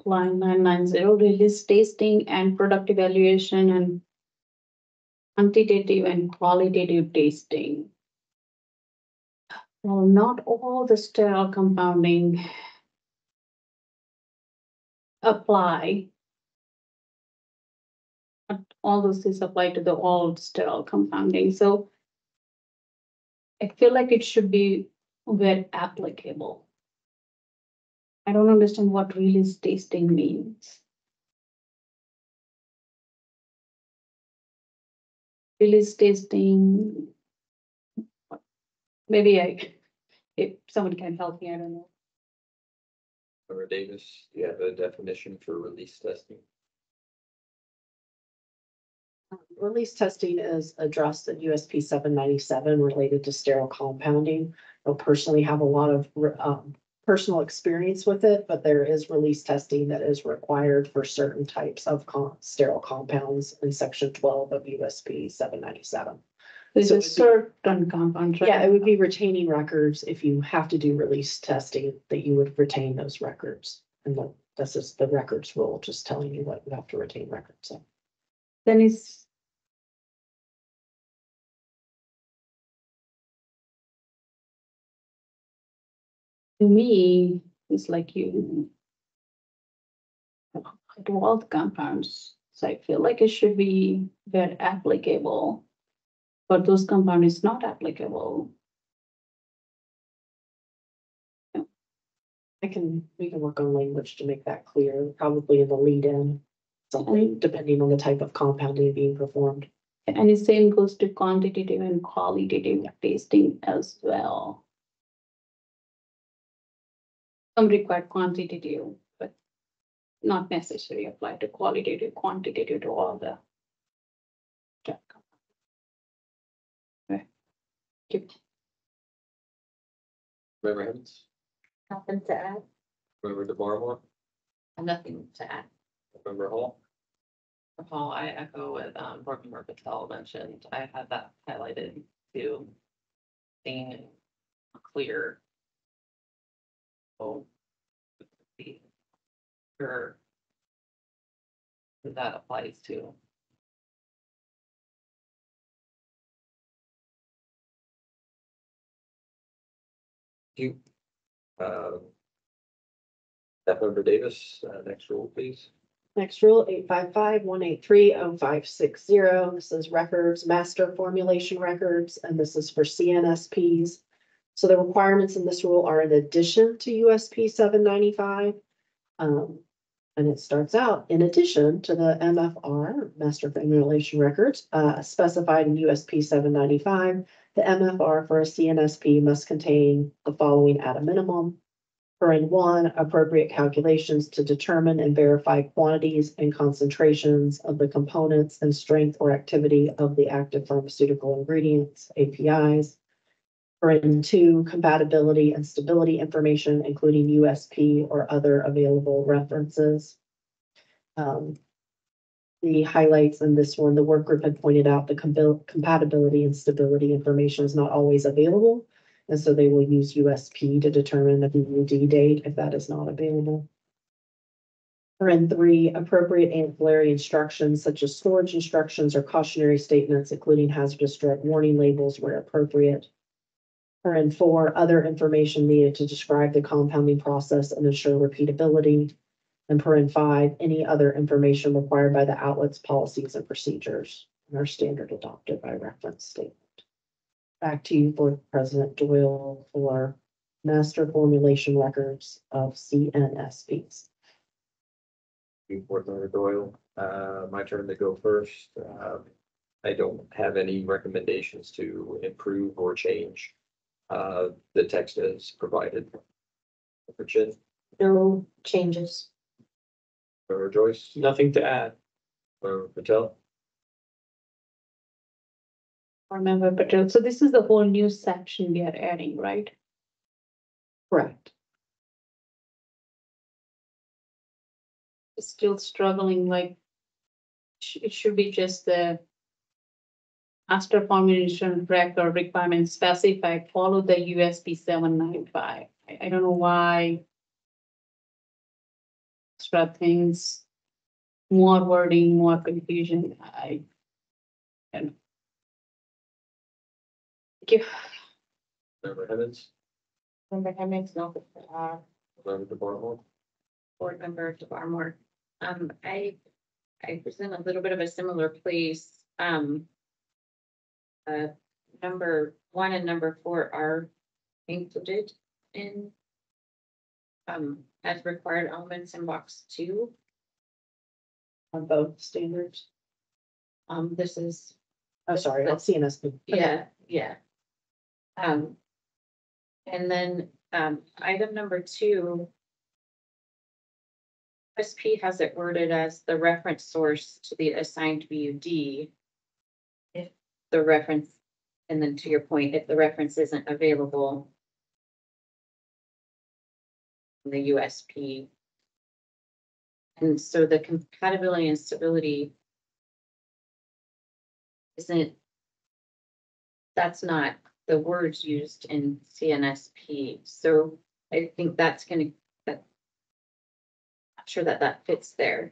line 990, release tasting and product evaluation and quantitative and qualitative tasting. Well, not all the sterile compounding apply. But all those things apply to the all sterile compounding, so I feel like it should be where applicable. I don't understand what release tasting means. Release tasting. Maybe if someone can help me, I don't know. Member Davis, do you have a definition for release testing? Release testing is addressed in USP 797 related to sterile compounding. I personally have a lot of personal experience with it, but there is release testing that is required for certain types of sterile compounds in section 12 of USP 797. There's So a it'd be- certain compound, right? Yeah, it would be retaining records. If you have to do release testing, that you would retain those records. And this is the records rule, just telling you what you have to retain records of. Then it's. To me, it's like you. Do all the compounds, so I feel like it should be where applicable. But those compound is not applicable. We can work on language to make that clear, probably in the lead in. Something, depending on the type of compounding being performed. And the same goes to quantitative and qualitative tasting as well. Some require quantitative, but not necessarily apply to qualitative, quantitative to all the. Okay. Keep- Member Evans, Nothing to add, Member DeMarmore, nothing to add. Member Hall, Paul, I echo what Board Member Patel mentioned. I had that highlighted too. Being clear. So. Be sure. That applies to. you. Step Member Davis, next rule, please. Next rule, 855-183-0560. This is records, master formulation records, and this is for CNSPs. So the requirements in this rule are in addition to USP 795. And it starts out, in addition to the MFR, master formulation records, specified in USP 795, the MFR for a CNSP must contain the following at a minimum. In 1, appropriate calculations to determine and verify quantities and concentrations of the components and strength or activity of the active pharmaceutical ingredients, APIs. Paren two, compatibility and stability information, including USP or other available references. The highlights in this one, the work group had pointed out the compatibility and stability information is not always available. And so they will use USP to determine the BUD date if that is not available. Paren three, appropriate ancillary instructions such as storage instructions or cautionary statements, including hazardous drug warning labels where appropriate. Paren four, other information needed to describe the compounding process and ensure repeatability. And paren five, any other information required by the outlet's policies and procedures and are standard adopted by reference statement. Back to you, Board President Doyle, for master formulation records of CNSPs. Board Member Doyle, my turn to go first. I don't have any recommendations to improve or change the text as provided. For Chin No changes. or Joyce Nothing to add. or Patel. Remember, but so this is the whole new section we are adding, right? Correct. Still struggling, like, it should be just the master formulation record requirements specified, follow the USP 795. I don't know why. Extra things, more wording, more confusion. Thank you. Member Evans, Member Hemmings, no, Member DeBarnwell. board member DeBarmore. I was in a little bit of a similar place. Number 1 and number 4 are included in as required elements in box 2. On both standards. This is, Oh, sorry, on CNSP. yeah. And then, item number 2. SP has it worded as the reference source to the assigned BUD. If the reference, and then to your point, if the reference isn't available in the USP. And so the compatibility and stability that's not the words used in CNSP. So I think that's gonna, I'm sure that fits there.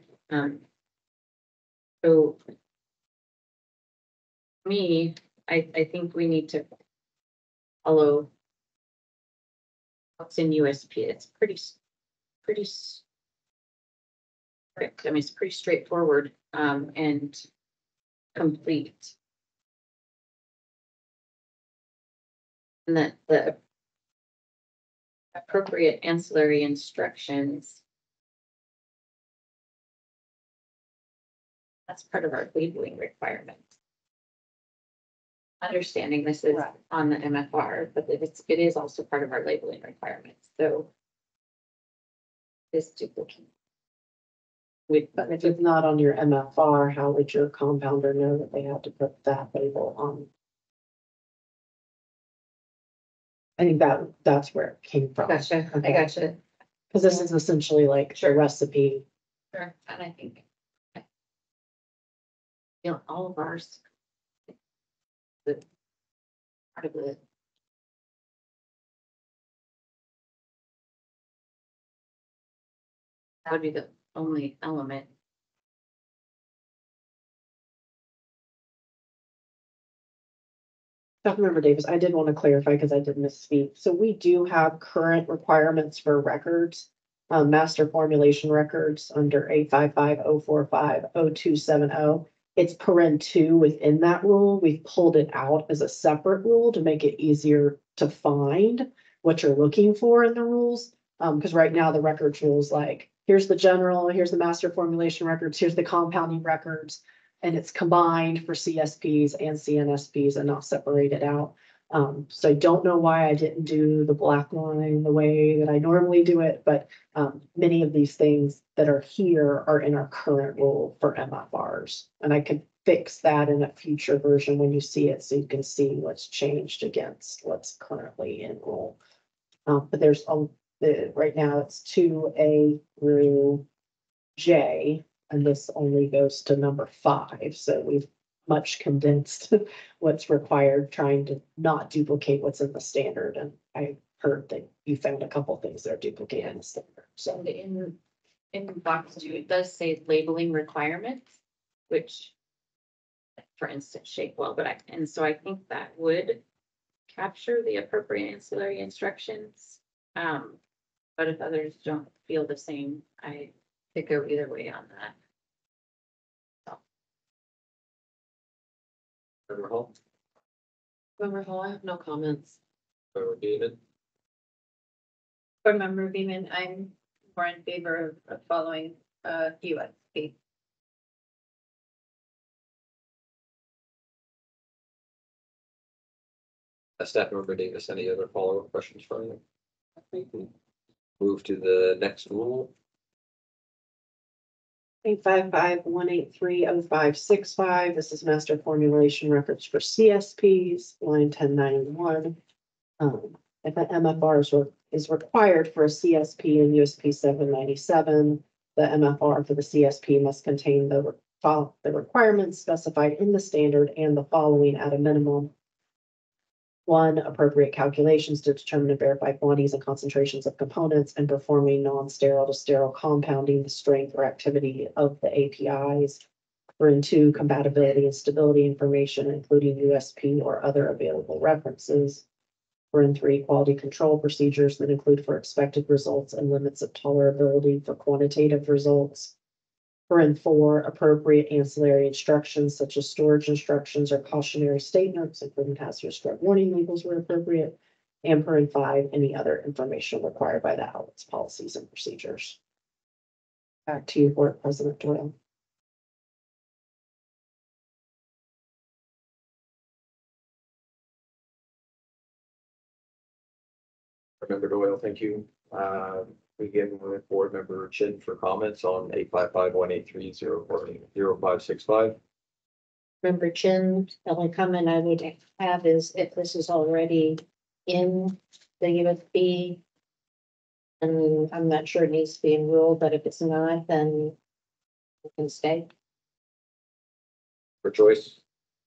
So me, I think we need to follow what's in USP. It's pretty strict. I mean, it's pretty straightforward, and complete. And that the appropriate ancillary instructions. That's part of our labeling requirements. Understanding this is Right. on the MFR, but it is also part of our labeling requirements, so. This duplicate. But if it's not on your MFR, how would your compounder know that they have to put that label on? I think that's where it came from. Gotcha, I Okay. gotcha. Because this is essentially like the recipe. Sure, and I think. You know, all of ours. The part of the. That would be the only element. Member Davis, I did want to clarify because I did misspeak. So we do have current requirements for records, master formulation records under 855-045-0270. It's paren 2 within that rule. We've pulled it out as a separate rule to make it easier to find what you're looking for in the rules. Because right now the records rule is like, here's the general, here's the master formulation records, here's the compounding records. And it's combined for CSPs and CNSPs and not separated out. So I don't know why I didn't do the black line the way that I normally do it, but many of these things that are here are in our current rule for MFRs. And I could fix that in a future version when you see it, so you can see what's changed against what's currently in rule. But there's, right now it's 2A through J, and this only goes to number 5, so we've much condensed what's required, trying to not duplicate what's in the standard, and I heard that you found a couple things that are duplicated in the standard, so. So in box 2, it does say labeling requirements, which, for instance, shape well, and so I think that would capture the appropriate ancillary instructions. But if others don't feel the same, I could go either way on that. Member Hall, Member Hall, I have no comments. Member Beeman, Board Member Beeman, I'm more in favor of following, USP. Staff Member Davis, any other follow-up questions from you? I think we move to the next rule. 855-183-0565, this is master formulation records for CSPs, line 1091. If an MFR is required for a CSP in USP 797, the MFR for the CSP must contain the requirements specified in the standard and the following at a minimum. 1, appropriate calculations to determine and verify quantities and concentrations of components, and performing non-sterile to sterile compounding, the strength or activity of the APIs. 2, compatibility and stability information, including USP or other available references. 3, quality control procedures that include for expected results and limits of tolerability for quantitative results. 4, appropriate ancillary instructions such as storage instructions or cautionary statements, including hazardous drug warning labels where appropriate. And 5, any other information required by the outlets, policies, and procedures. Back to you, Board President Doyle. Member Doyle, thank you. Begin with Board Member Chin for comments on 855-183-0565. Member Chin, the only comment I would have is if this is already in the USP, and I'm not sure it needs to be in rule, but if it's not, then it can stay. For Joyce,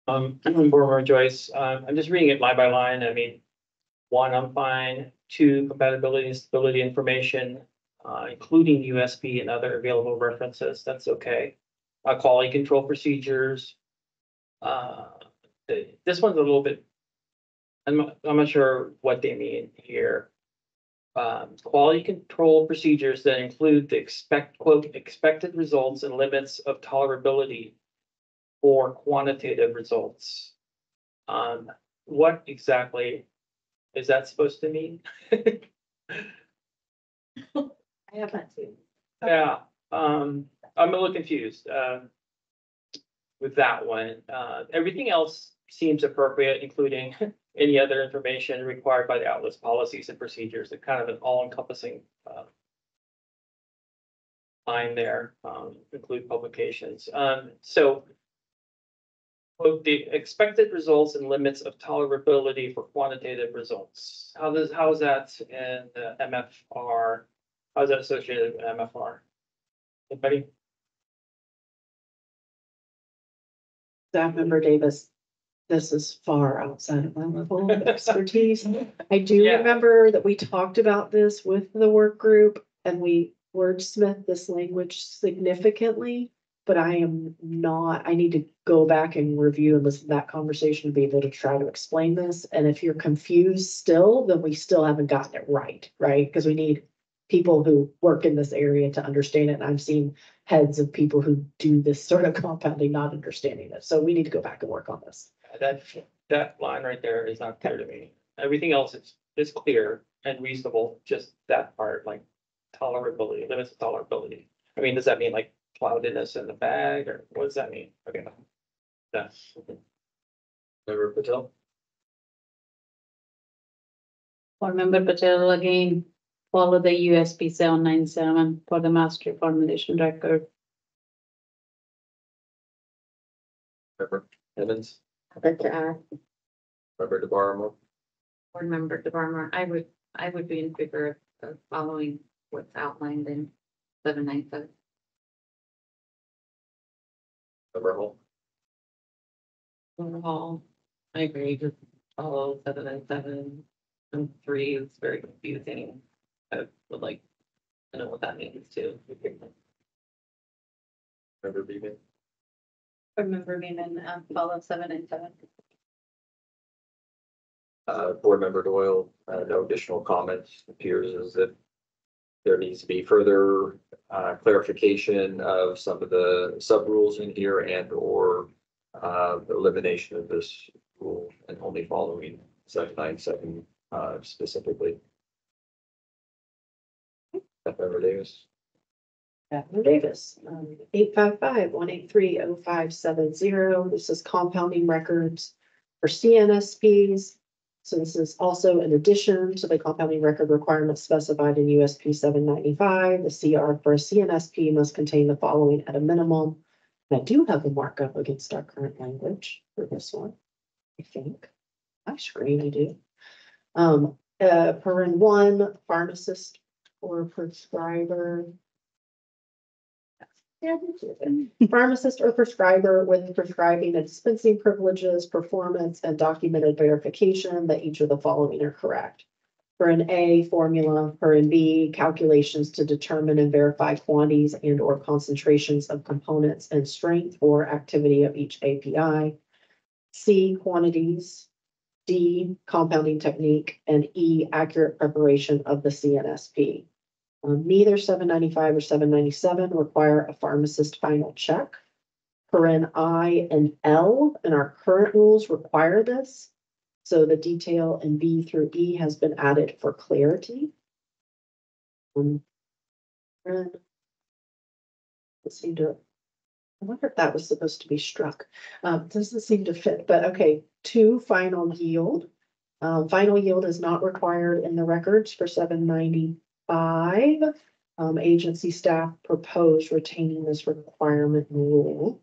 Board Member Joyce, I'm just reading it line by line. I mean, 1, I'm fine. 2, compatibility and stability information, including USB and other available references. That's okay. Quality control procedures. This one's a little bit, I'm not sure what they mean here. Quality control procedures that include the expected results and limits of tolerability for quantitative results. What exactly is that supposed to mean? I have that too. Yeah, I'm a little confused with that one. Everything else seems appropriate, including any other information required by the outlets, policies, and procedures. It's kind of an all-encompassing line there, include publications. So quote, the expected results and limits of tolerability for quantitative results. How is that in the MFR? How is that associated with MFR? Anybody? Staff Member Davis, this is far outside of my level of expertise. I do Yeah. remember that we talked about this with the work group and we wordsmithed this language significantly, but I need to go back and review and listen to that conversation to be able to try to explain this. And if you're confused still, then we still haven't gotten it right? Because we need people who work in this area to understand it. And I've seen heads of people who do this sort of compounding not understanding it. So we need to go back and work on this. That line right there is not clear to me. Everything else is clear and reasonable, just that part, like tolerability, limits of tolerability. I mean, does that mean like cloudiness in the bag, or what does that mean? Okay. That's. Member Patel, Board Member Patel, again, follow the USP 797 for the master formulation record. Member Evans, I'd like to add, member DeBarmo, Board Member DeBarmer, I would be in favor of following what's outlined in 797. member Hall, Overall, I agree with all 7 and 3 is very confusing. I would like to know what that means too. member Beeman, Remember being in, follow 797. board member Doyle, no additional comments. Appears as if there needs to be further clarification of some of the sub rules in here and or the elimination of this rule and only following 797 specifically. Member Davis. Catherine Davis, 855-183-0570. This is compounding records for CNSPs. So this is also in addition to the compounding record requirements specified in USP 795. The CR for a CNSP must contain the following at a minimum. And I do have a markup against our current language for this one, I think. My screen, I do. Paren 1, pharmacist or prescriber. Pharmacist or prescriber with prescribing and dispensing privileges, performance, and documented verification that each of the following are correct. For an A, formula. For an B, calculations to determine and verify quantities and or concentrations of components and strength or activity of each API. C, quantities. D, compounding technique, and E, accurate preparation of the CNSP. Neither 795 or 797 require a pharmacist final check. Paren I and L in our current rules require this. So the detail in B through E has been added for clarity. Let's see, I wonder if that was supposed to be struck. Doesn't seem to fit, but okay. 2, final yield. Final yield is not required in the records for 795. Agency staff proposed retaining this requirement rule.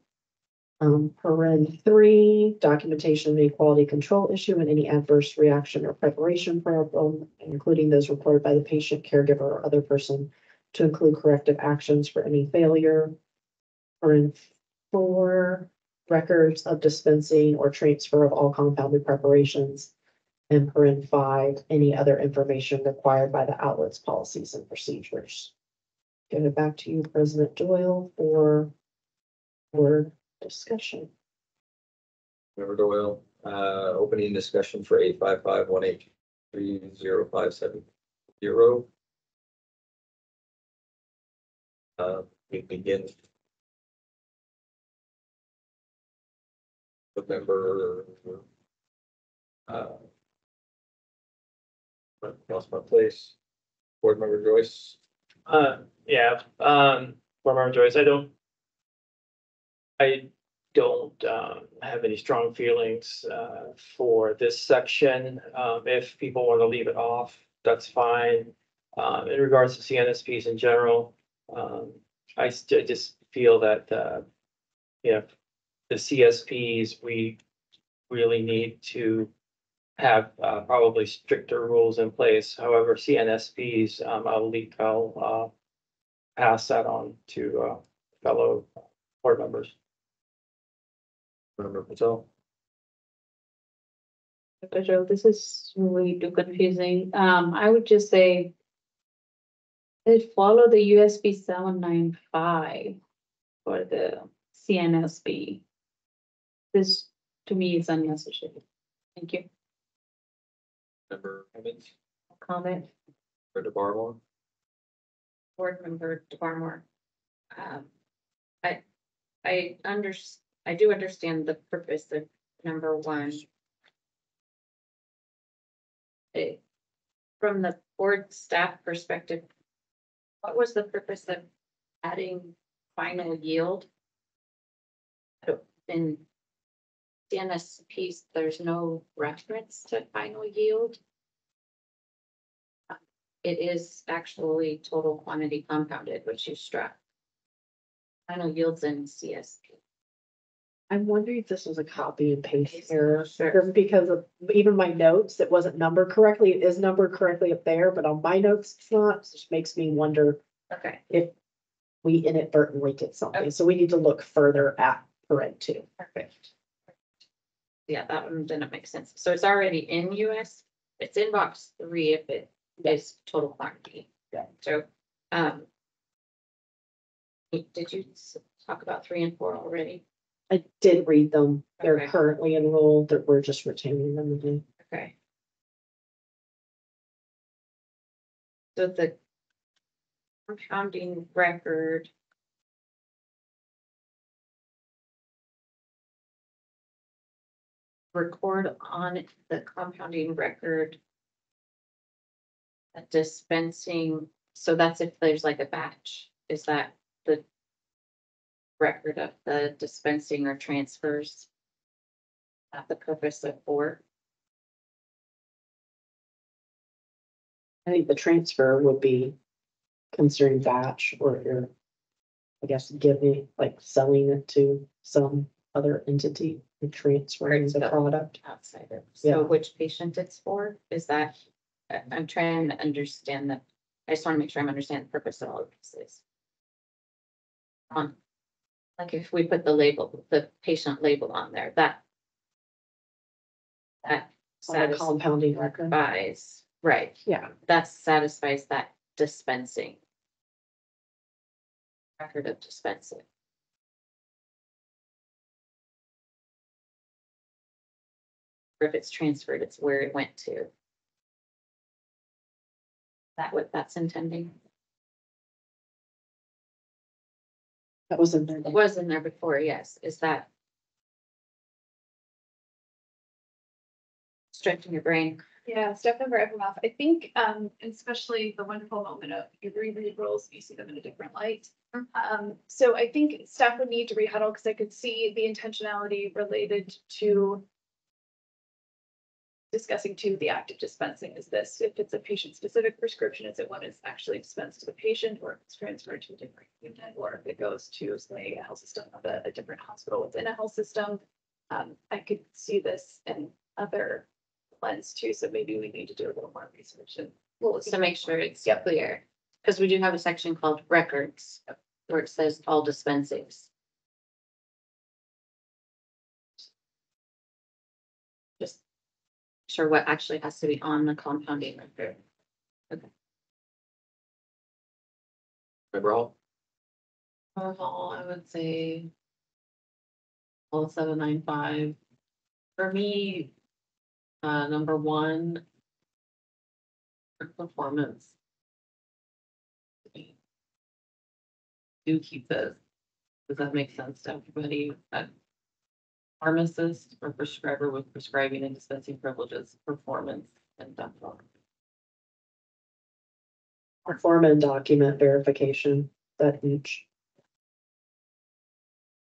Paren 3, documentation of any quality control issue and any adverse reaction or preparation problem, including those reported by the patient, caregiver, or other person, to include corrective actions for any failure. Paren 4, records of dispensing or transfer of all compounded preparations. And Paren 5, any other information required by the outlet's policies and procedures. Give it back to you, President Doyle, for discussion. Member Doyle, opening discussion for 855-183-0570. We begin. With member. Lost my place. Board member Joyce. Yeah, Board Member Joyce, I don't have any strong feelings for this section. If people want to leave it off, that's fine. In regards to CNSPs in general, I just feel that the CSPs, we really need to have probably stricter rules in place. However, CNSPs, I'll pass that on to fellow board members. Member Patel. Dr. Joe, this is way too confusing. I would just say they follow the USP 795 for the CNSP. This to me is unnecessary. Thank you. Member Evans. Comment, Member DeBarmo. Board Member DeBarmore. I do understand the purpose of number 1. From the board staff perspective, what was the purpose of adding final yield? In CNSPs, there's no reference to final yield. It is actually total quantity compounded, which you struck. Final yields in CSP. I'm wondering if this was a copy and paste error, just because of even my notes, it wasn't numbered correctly. It is numbered correctly up there, but on my notes, it's not. So it just makes me wonder Okay, if we inadvertently did something. So we need to look further at parent two. perfect. Yeah, that one didn't make sense. So it's already in US, it's in box 3 if it is total quantity. Yeah. So, did you talk about 3 and 4 already? I did read them. They're Okay. currently enrolled, that we're just retaining them again. Okay. So the compounding record. Record on the compounding record. A dispensing, so that's if there's like a batch, is that the record of the dispensing or transfers? At the purpose of 4? I think the transfer would be concerning batch or you're, I guess, giving, like selling it to some other entity and transferring the product. Outside of, Yeah. so which patient it's for, is that, I'm trying to understand that, I just wanna make sure I'm understanding the purpose of all of this is. Like if we put the label, the patient label on there, that. That On the compounding record. satisfies, right, Yeah, that satisfies that dispensing. Record of dispensing. Or if it's transferred, it's where it went to. That what that's intending? that was in there. It was in there before, yes, is that? Stretching your brain. Yeah, step number Evernoff. I think, especially the wonderful moment of you reread rules, you see them in a different light. So I think staff would need to rehuddle because I could see the intentionality related to discussing to the active dispensing is this, if it's a patient specific prescription, is it one is actually dispensed to the patient or if it's transferred to a different unit, or if it goes to say a health system of a different hospital within a health system. I could see this in other lens too, so maybe we need to do a little more research and we'll To make sure it's Yep. clear, because we do have a section called records, where it says all dispensings. Just sure what actually has to be on the compounding record. Member Hall? Overall, I would say. All 795. For me, number 1. Performance. Do keep this. Does that make sense to everybody? Pharmacist or prescriber with prescribing and dispensing privileges, performance and dental. Perform and document verification, that each.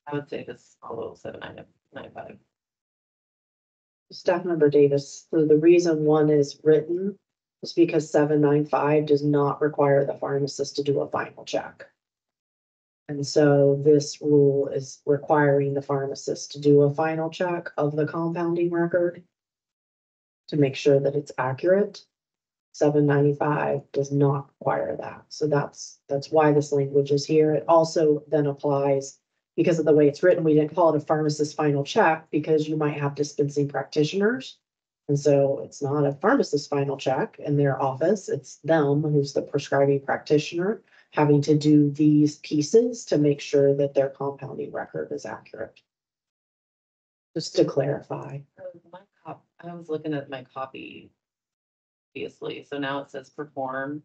I would say this all 7995. Staff member Davis, so the reason one is written is because 795 does not require the pharmacist to do a final check. And so this rule is requiring the pharmacist to do a final check of the compounding record to make sure that it's accurate. 795 does not require that. So that's why this language is here. It also then applies because of the way it's written. We didn't call it a pharmacist final check because you might have dispensing practitioners. And so it's not a pharmacist final check in their office. It's them who's the prescribing practitioner having to do these pieces to make sure that their compounding record is accurate. Just to clarify. I was looking at my copy. Previously, so now it says perform,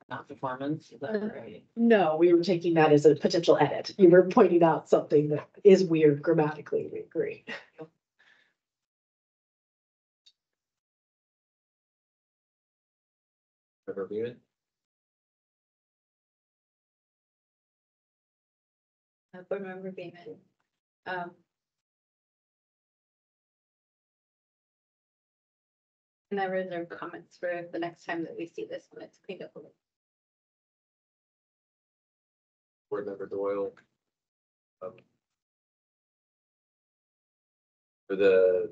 not performance. Is that right? No, we were taking that as a potential edit. You were pointing out something that is weird grammatically. We agree. Member Beaman? Board Member Beaman. And I reserve comments for the next time that we see this when it's cleaned up a little. Board Member Doyle? For the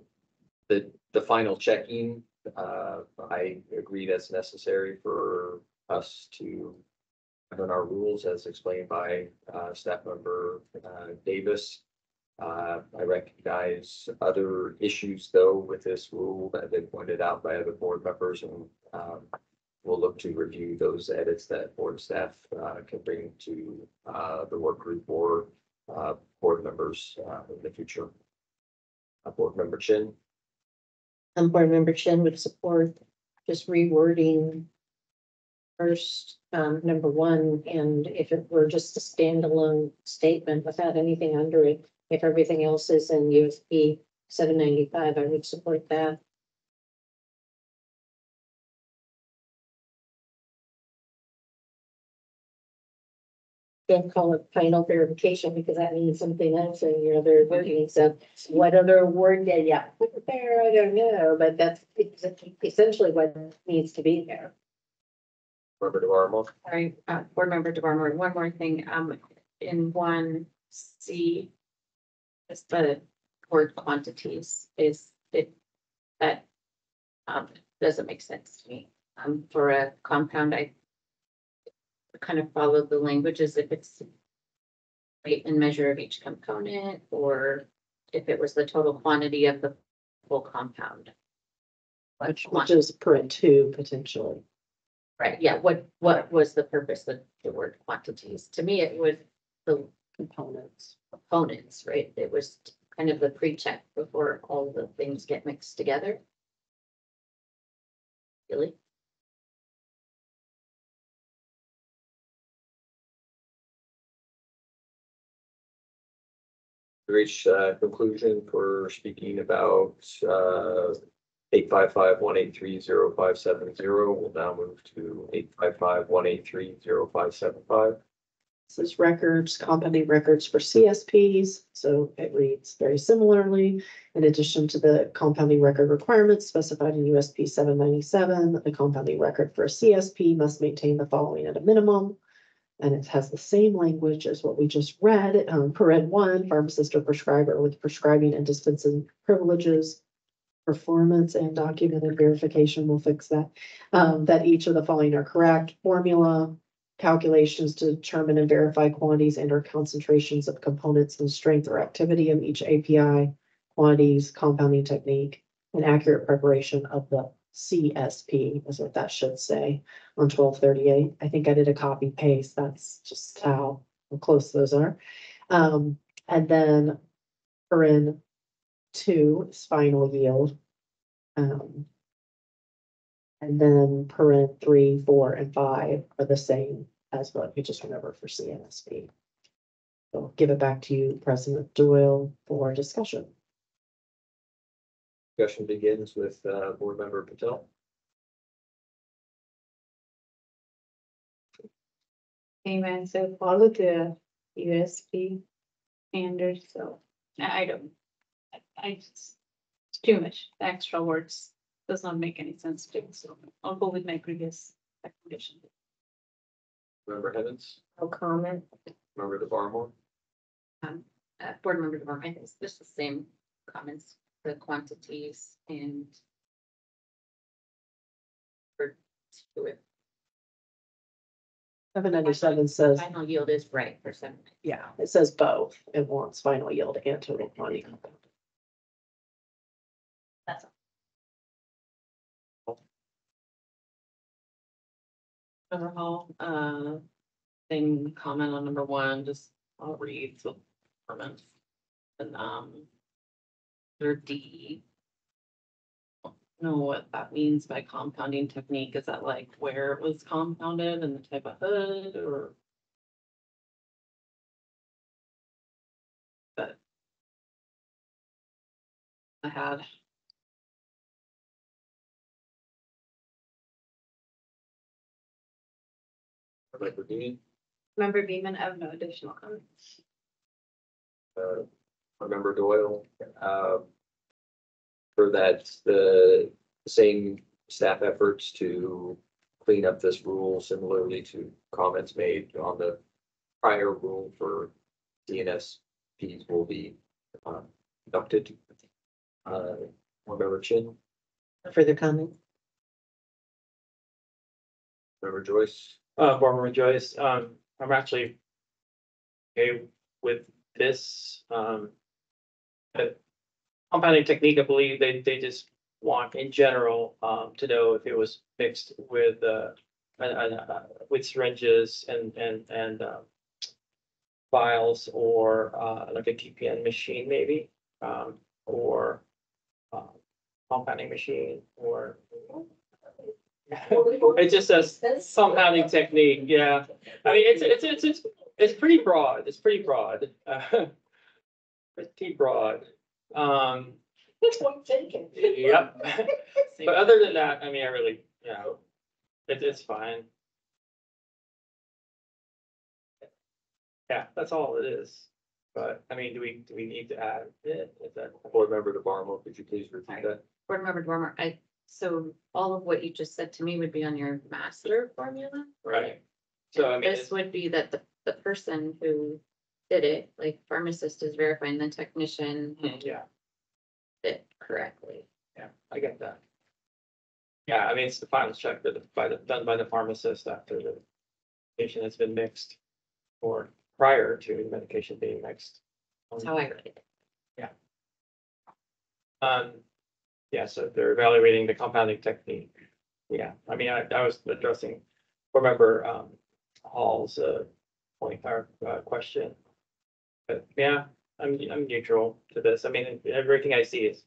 final checking, I agree that's necessary for us to govern our rules as explained by, staff member, Davis. I recognize other issues though with this rule that have been pointed out by other board members and, we'll look to review those edits that board staff, can bring to, the work group or, board members, in the future. Board member Chin. Board Member Chen would support just rewording first, number one, and if it were just a standalone statement without anything under it, if everything else is in USP 795, I would support that. Don't call it final verification because that means something else in your other wording. So what other word did you put there? I don't know, but that's essentially what needs to be there. Member DeVarmo. Sorry, Board Member DeVarmo, one more thing, in 1C. Just the word quantities is it, that, doesn't make sense to me. For a compound, I kind of follow the language as if it's weight and measure of each component, or if it was the total quantity of the full compound. Which is per two potentially. Right, yeah, what was the purpose of the word quantities? To me, it was the Components. components, right? It was kind of the pre-check before all the things get mixed together. Really? Reach, conclusion for speaking about, 855-183-0570. We'll now move to 855-183-0575. This is records, compounding records for CSPs, so it reads very similarly. In addition to the compounding record requirements specified in USP 797, the compounding record for a CSP must maintain the following at a minimum. And it has the same language as what we just read, paren 1, pharmacist or prescriber with prescribing and dispensing privileges. Performance and documented verification will fix that. That each of the following are correct. Formula, calculations to determine and verify quantities and or concentrations of components and strength or activity of each API, quantities, compounding technique, and accurate preparation of the CSP is what that should say on 1238. I think I did a copy paste. That's just how close those are. And then paren 2 is final yield. And then paren 3, 4, and 5 are the same as what we just went over for CNSP. So I'll give it back to you, President Doyle, for discussion. Discussion begins with, board member Patel. Amen. So follow the USP standards, so I don't, I just, it's too much, the extra words does not make any sense to me, so I'll go with my previous recommendation. Member Evans, No comment. member DeVarmo. Board Member DeVarmo, I think it's just the same comments, the quantities and for to it. 797 says, Final yield is right for some. yeah, it says both. It wants final yield and total quantity. That's all. Member Hall, same comment on number 1, just I'll read so performance. And under D. I don't know what that means by compounding technique. Is that like where it was compounded and the type of hood or? But I had. Member Dean, Member Beeman, I have no additional comments. member Doyle, for that, the same staff efforts to clean up this rule similarly to comments made on the prior rule for DNSPs will be conducted. Board Member Chin, Further comment? Member Joyce. Board Member Joyce, I'm actually okay with this, but compounding technique, I believe they just want in general, to know if it was mixed with syringes and vials or, like a TPN machine maybe, or, compounding machine or. It just says compounding technique, yeah. I mean, it's pretty broad, it's pretty broad. Pretty broad. Which one taken? Yep. But other than that, I mean, I really, it's fine. Yeah, that's all it is. But, I mean, do we need to add it? Is that? Board Member DeBarmo, could you please repeat that? Board Member Dormer, so all of what you just said to me would be on your master formula? Right. So, I mean, This would be that the person who did it, like pharmacist is verifying the technician yeah, did correctly. yeah, I get that. Yeah, I mean, it's the final check done by the pharmacist after the medication has been mixed or prior to the medication being mixed. That's how I read it. Yeah, so they're evaluating the compounding technique. Yeah, I mean, I was addressing, remember, Hall's, point or, question. But yeah, I'm neutral to this. I mean, everything I see is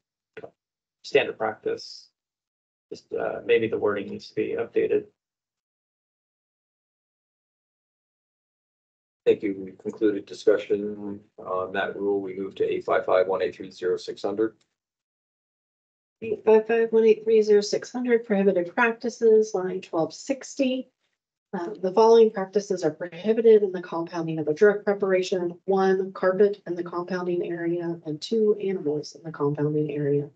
standard practice. Just, maybe the wording needs to be updated. Thank you. We concluded discussion on that rule. We move to 855-183-0600. 855-183-0600 prohibited practices, line 1260. The following practices are prohibited in the compounding of a drug preparation: 1, carpet in the compounding area, and 2, animals in the compounding area.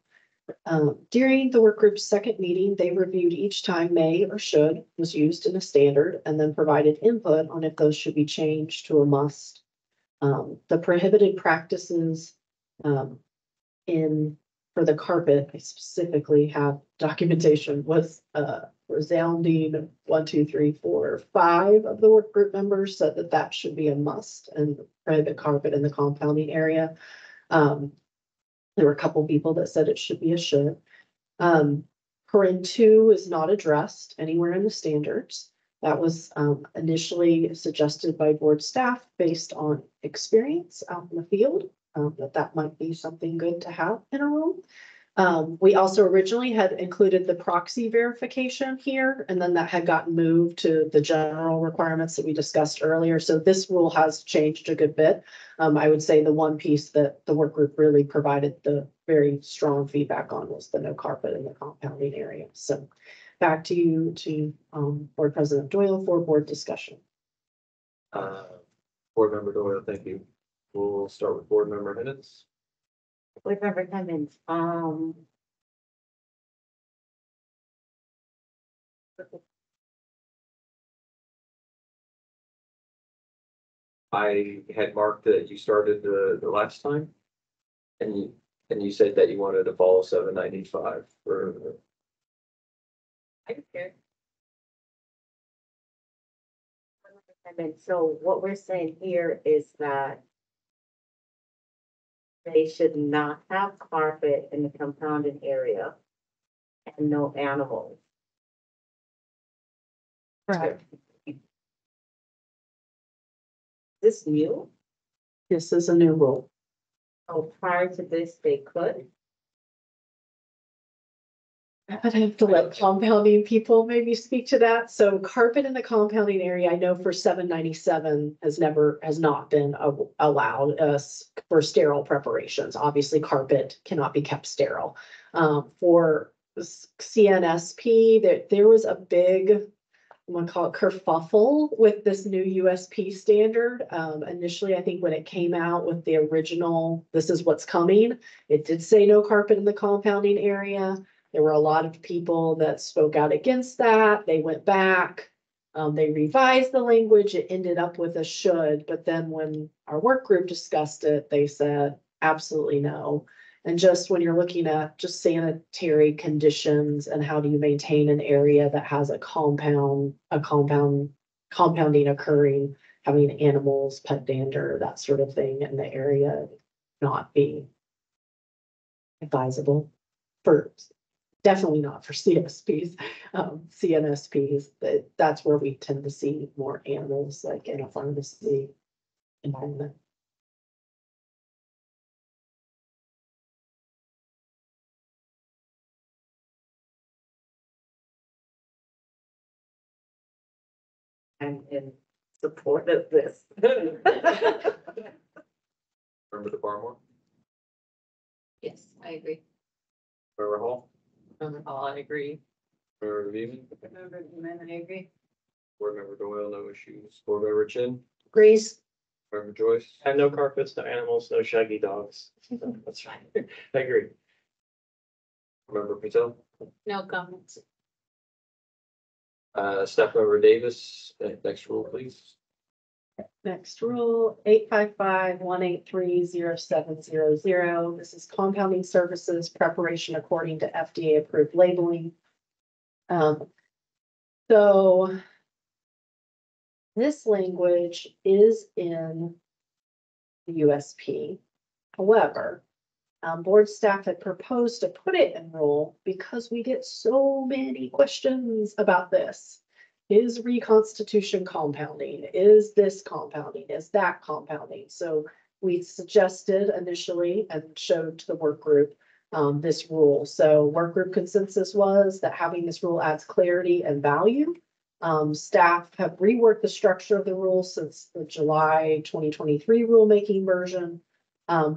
During the work group's second meeting, they reviewed each time may or should was used in a standard and then provided input on if those should be changed to a must. The prohibited practices for the carpet, I specifically have documentation, was resounding 1, 2, 3, 4, 5 of the work group members said that should be a must and prohibit carpet in the compounding area. There were a couple people that said it should be a should. Paren 2 is not addressed anywhere in the standards. That was initially suggested by board staff based on experience out in the field, that might be something good to have in a rule. We also originally had included the proxy verification here, and then that had gotten moved to the general requirements that we discussed earlier. So this rule has changed a good bit. I would say the one piece that the work group really provided the very strong feedback on was the no carpet in the compounding area. So back to you Board President Doyle for board discussion. Board Member Doyle, thank you. We'll start with board member minutes. Board Member Clemens, I had marked that you started the last time. And you said that you wanted to follow 795 for. I don't care. So what we're saying here is that they should not have carpet in the compounded area and no animals. Correct. This new? This is a new rule. Oh, prior to this, they could? I'd have to let compounding people maybe speak to that. So carpet in the compounding area, I know for 797 has not been allowed for sterile preparations. Obviously, carpet cannot be kept sterile. For CNSP, there was a big, I'm gonna call it kerfuffle with this new USP standard. Initially, I think when it came out with the original, this is what's coming, it did say no carpet in the compounding area. There were a lot of people that spoke out against that. They went back, they revised the language. It ended up with a should, but then when our work group discussed it, they said absolutely no. And just when you're looking at just sanitary conditions and how do you maintain an area that has a compounding occurring, having animals, pet dander, that sort of thing in the area not being advisable for, definitely not for CSPs, CNSPs, that's where we tend to see more animals, like in a pharmacy environment. I'm in support of this. Member DeBarmore, Yes, I agree. Member Hall, All I agree. Member Beaman, I agree. Board Member Doyle, no issues. Board Member Chin, Grace, Member Joyce, I have no carpets, no animals, no shaggy dogs. So that's fine. I agree. Member Patel, No comments. Staff Member Davis, next rule, please. next rule, 855-183-0700. This is compounding services preparation according to FDA approved labeling. So this language is in the USP. However, board staff had proposed to put it in rule because we get so many questions about this. Is reconstitution compounding? Is this compounding? Is that compounding? So we suggested initially and showed to the work group this rule. So work group consensus was that having this rule adds clarity and value. Staff have reworked the structure of the rule since the July 2023 rulemaking version.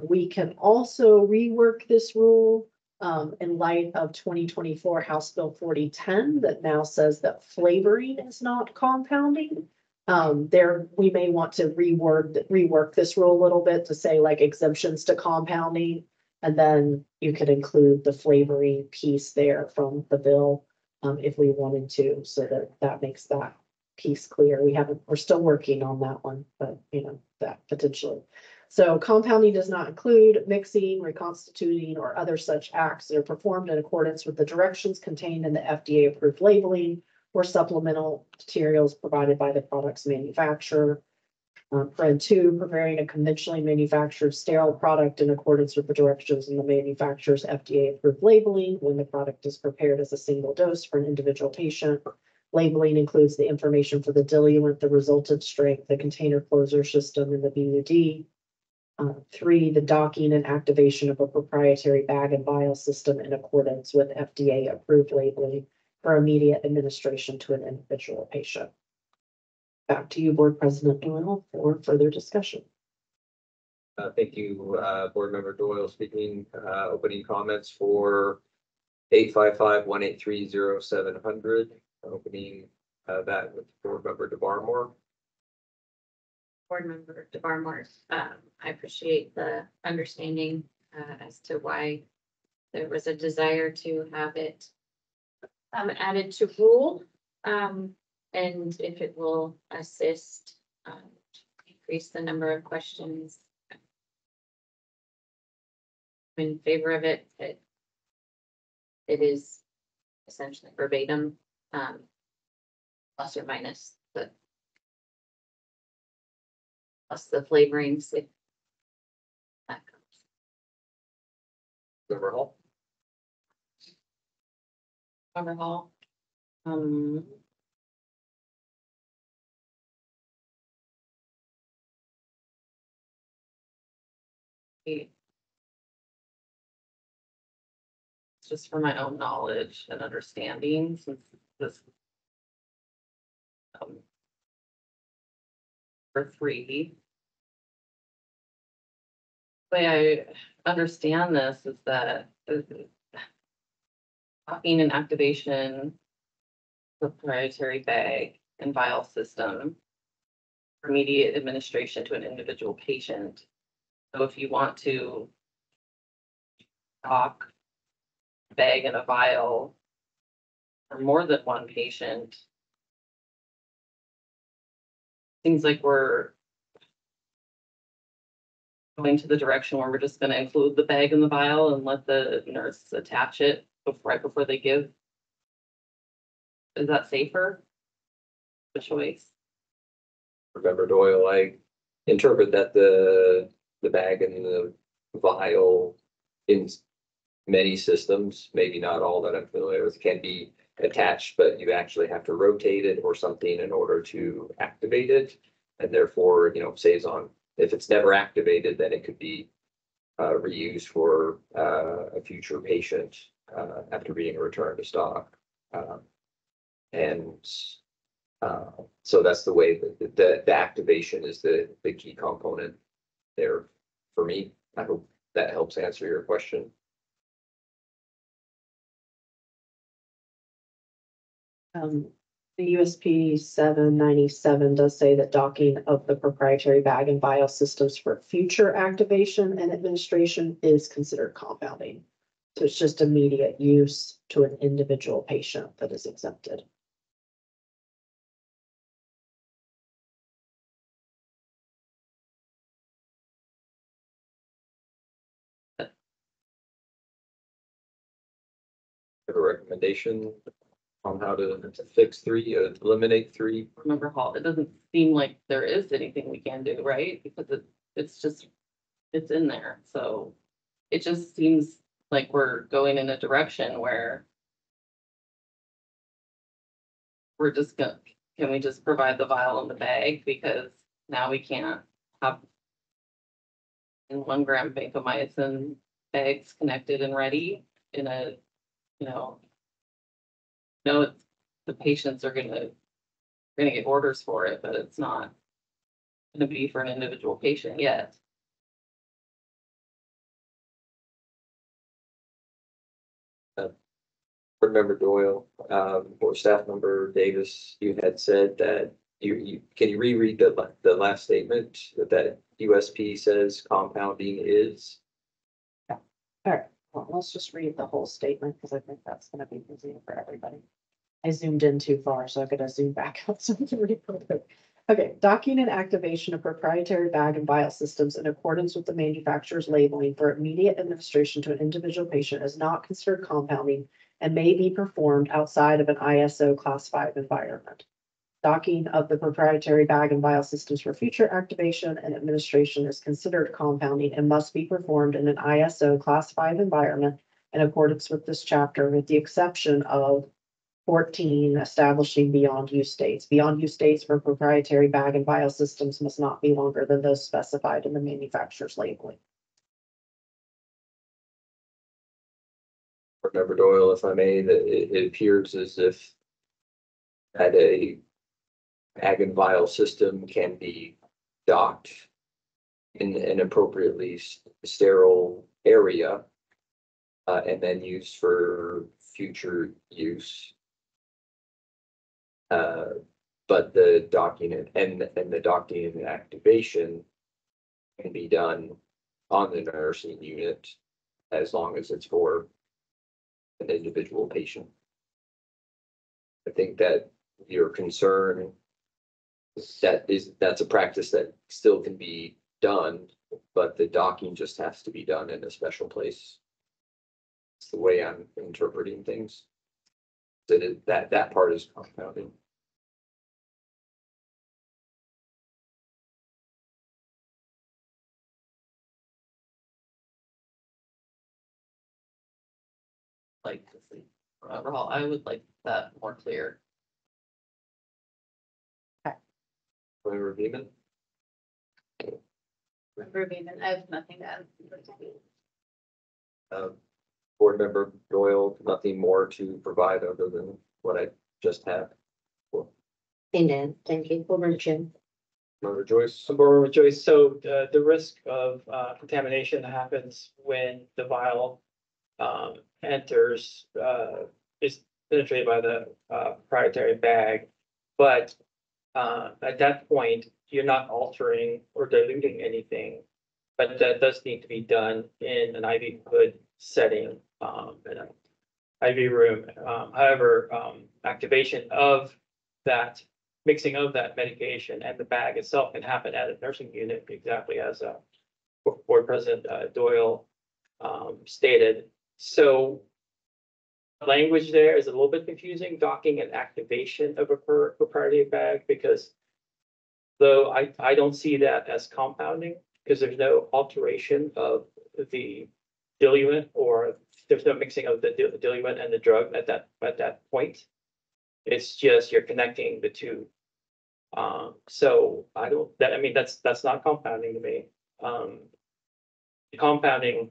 We can also rework this rule in light of 2024 House Bill 4010 that now says that flavoring is not compounding. We may want to rework this rule a little bit to say like exemptions to compounding. And then you could include the flavoring piece there from the bill if we wanted to, so that makes that piece clear. We're still working on that one, but that potentially. So compounding does not include mixing, reconstituting, or other such acts that are performed in accordance with the directions contained in the FDA approved labeling or supplemental materials provided by the product's manufacturer. Friend 2, preparing a conventionally manufactured sterile product in accordance with the directions in the manufacturer's FDA approved labeling when the product is prepared as a single dose for an individual patient. Labeling includes the information for the diluent, the resultant strength, the container closure system, and the BUD. 3, the docking and activation of a proprietary bag and vial system in accordance with FDA approved labeling for immediate administration to an individual patient. Back to you, Board President Doyle, for further discussion. Thank you, Board Member Doyle, speaking, opening comments for 855-183-0700, opening that with Board Member DeBarmore. Board Member DeBarmore, I appreciate the understanding as to why there was a desire to have it added to rule. And if it will assist increase the number of questions in favor of it, it is essentially verbatim, plus or minus the plus the flavorings if that comes. Member Hall, Member Hall. Just for my own knowledge and understanding, since this for 3. The way I understand this is that docking and activation proprietary bag and vial system for immediate administration to an individual patient. So if you want to dock a bag and a vial for more than one patient, seems like we're going to the direction where we're just gonna include the bag in the vial and let the nurse attach it right before they give? Is that safer? The choice? Remember Doyle, I interpret that the bag and the vial in many systems, maybe not all that I'm familiar with, can be attached, but you actually have to rotate it or something in order to activate it. And therefore, saves on, if it's never activated, then it could be reused for a future patient after being returned to stock. And so that's the way that the activation is the key component there for me. I hope that helps answer your question. The USP 797 does say that docking of the proprietary bag and vial systems for future activation and administration is considered compounding. So it's just immediate use to an individual patient that is exempted. Have a recommendation on how to fix 3, eliminate 3? Remember Hall, it doesn't seem like there is anything we can do, right? Because it's in there, so it just seems like we're going in a direction where we're just gonna, can we just provide the vial in the bag? Because now we can't have in 1 gram vancomycin bags connected and ready in a, it's, the patients are gonna get orders for it, but it's not gonna be for an individual patient yet. Board Member Doyle, or Staff Member Davis, you had said that can you reread the last statement that USP says compounding is? All right, well, let's just read the whole statement because I think that's going to be easier for everybody. I zoomed in too far, so I gotta zoom back out so we can read it. Okay, docking and activation of proprietary bag and vial systems in accordance with the manufacturer's labeling for immediate administration to an individual patient is not considered compounding and may be performed outside of an ISO Class 5 environment. Docking of the proprietary bag and vial systems for future activation and administration is considered compounding and must be performed in an ISO Class 5 environment in accordance with this chapter, with the exception of 14, establishing beyond use dates. Beyond use dates for proprietary bag and vial systems must not be longer than those specified in the manufacturer's labeling. Board Member Doyle, if I may, that it appears as if that a bag and vial system can be docked in an appropriately sterile area and then used for future use. But the docking and the docking and activation can be done on the nursing unit as long as it's for an individual patient. I think that your concern that's a practice that still can be done, but the docking just has to be done in a special place. It's the way I'm interpreting things. That part is compounding. Like to see, Robert Hall, I would like that more clear. Member Beeman? Member Beeman, I have nothing to add. Board Member Doyle, nothing more to provide other than what I just had. And then, thank you, Board Member Jim. Member Joyce? Board Member Joyce, so the risk of contamination happens when the vial enters, is penetrated by the proprietary bag. But at that point, you're not altering or diluting anything. But that does need to be done in an IV hood setting, in an IV room. However, activation of that, mixing of that medication and the bag itself can happen at a nursing unit, exactly as Board President Doyle stated. So language there is a little bit confusing, docking and activation of a proprietary bag, because though I don't see that as compounding, because there's no alteration of the diluent, or there's no mixing of the diluent and the drug at that point. It's just you're connecting the two. So I mean, that's not compounding to me. Compounding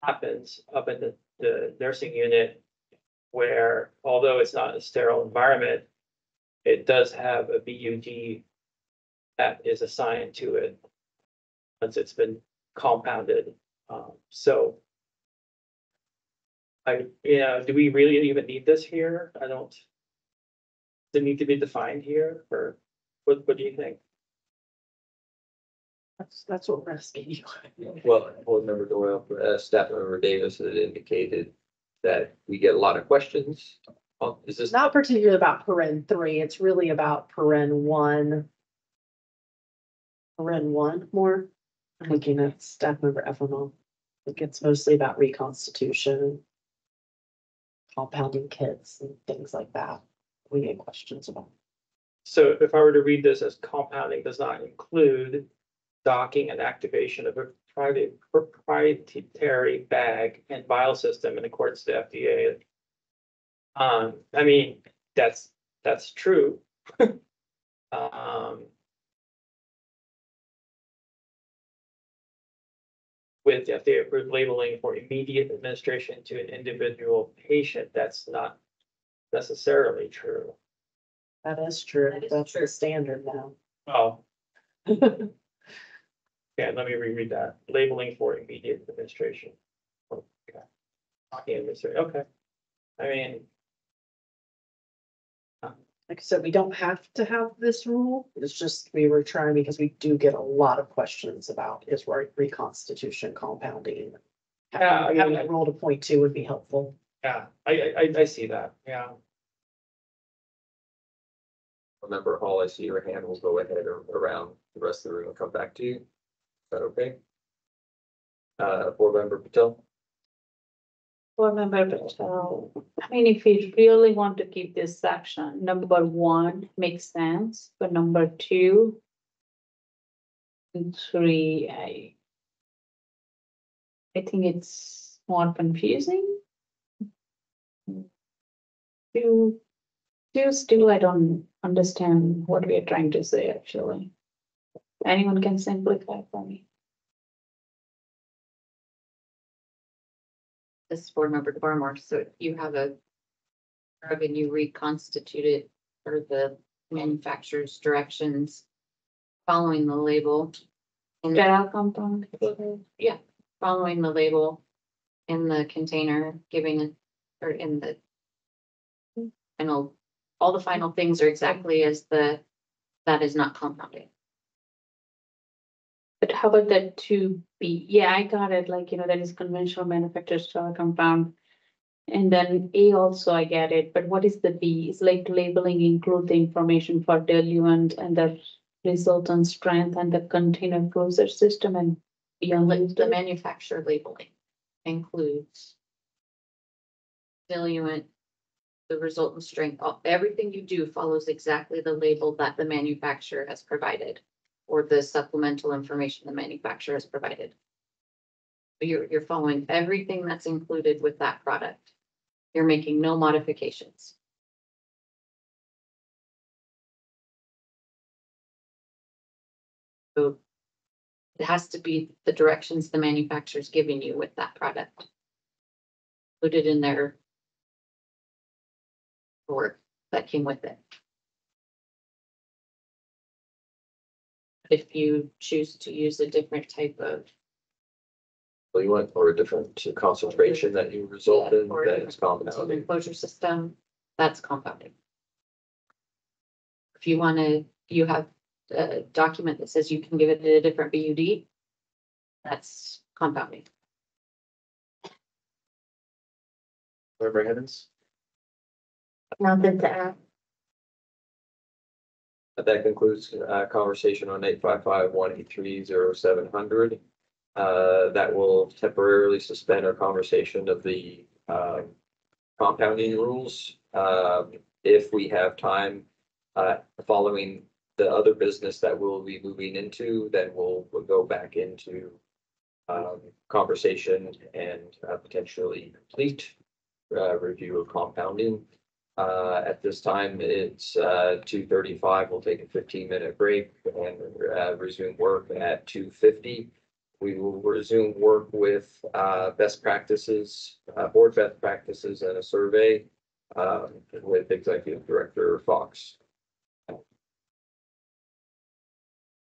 happens up in the nursing unit, where although it's not a sterile environment, it does have a BUD that is assigned to it once it's been compounded. So do we really even need this here? Does it need to be defined here, or what do you think? That's what we're asking you. Well, Board Member Doyle, Staff Member Davis had indicated that we get a lot of questions. Is this It's not particularly about paren 3, it's really about paren 1. Paren 1 more. I'm looking at staff member FML. I think it's mostly about reconstitution, compounding kits and things like that. We get questions about. So if I were to read this as compounding does not include docking and activation of a proprietary bag and vial system in accordance with the FDA. I mean, that's true. With FDA approved labeling for immediate administration to an individual patient, that's not necessarily true. That is true. That is That's true. the standard now. Oh, yeah, let me reread that. Labeling for immediate administration. Okay. Okay. I mean, Like I said, we don't have to have this rule. It's just we were trying because we do get a lot of questions about is reconstitution compounding. Yeah, I mean, Having a rule to point to would be helpful. yeah, I see that, yeah. Member Hall, I see your hand. Will go ahead or around the rest of the room and come back to you. Is that okay? Board Member Patel? Board Member Patel, I mean, if we really want to keep this section, number 1 makes sense, but number 2 and 3, I think it's more confusing. 2, still, I don't understand what we are trying to say, actually. Anyone can simplify for me. This is Board Member Barmore, so you have a drug and you reconstitute it for the manufacturer's directions, following the label. And Sterile compound. yeah, following the label in the container, giving it, or in the final, all the final things are exactly as that is not compounding. But how about that 2B? Yeah, I got it, like, that is conventional manufactured sterile compound. And then A also, I get it, but what is the B? It's like labeling include the information for diluent and the resultant strength and the container closure system and beyond. The manufacturer labeling includes diluent, the resultant strength, everything you do follows exactly the label that the manufacturer has provided, or the supplemental information the manufacturer has provided. You're following everything that's included with that product. You're making no modifications. So it has to be the directions the manufacturer's giving you with that product. Put it in their or that came with it. If you choose to use a different type of Diluent or a different concentration that you result in, or that is compounding. enclosure system, that's compounding. If you want to, you have a document that says you can give it a different BUD, that's compounding. Member Hennons? Nothing to add. That concludes conversation on 855-183-0700. that will temporarily suspend our conversation of the compounding rules. If we have time, following the other business that we'll be moving into, then we'll go back into conversation and potentially complete review of compounding. At this time, it's 2:35. We'll take a 15-minute break and resume work at 2:50. We will resume work with best practices, board best practices and a survey with Executive Director Fox.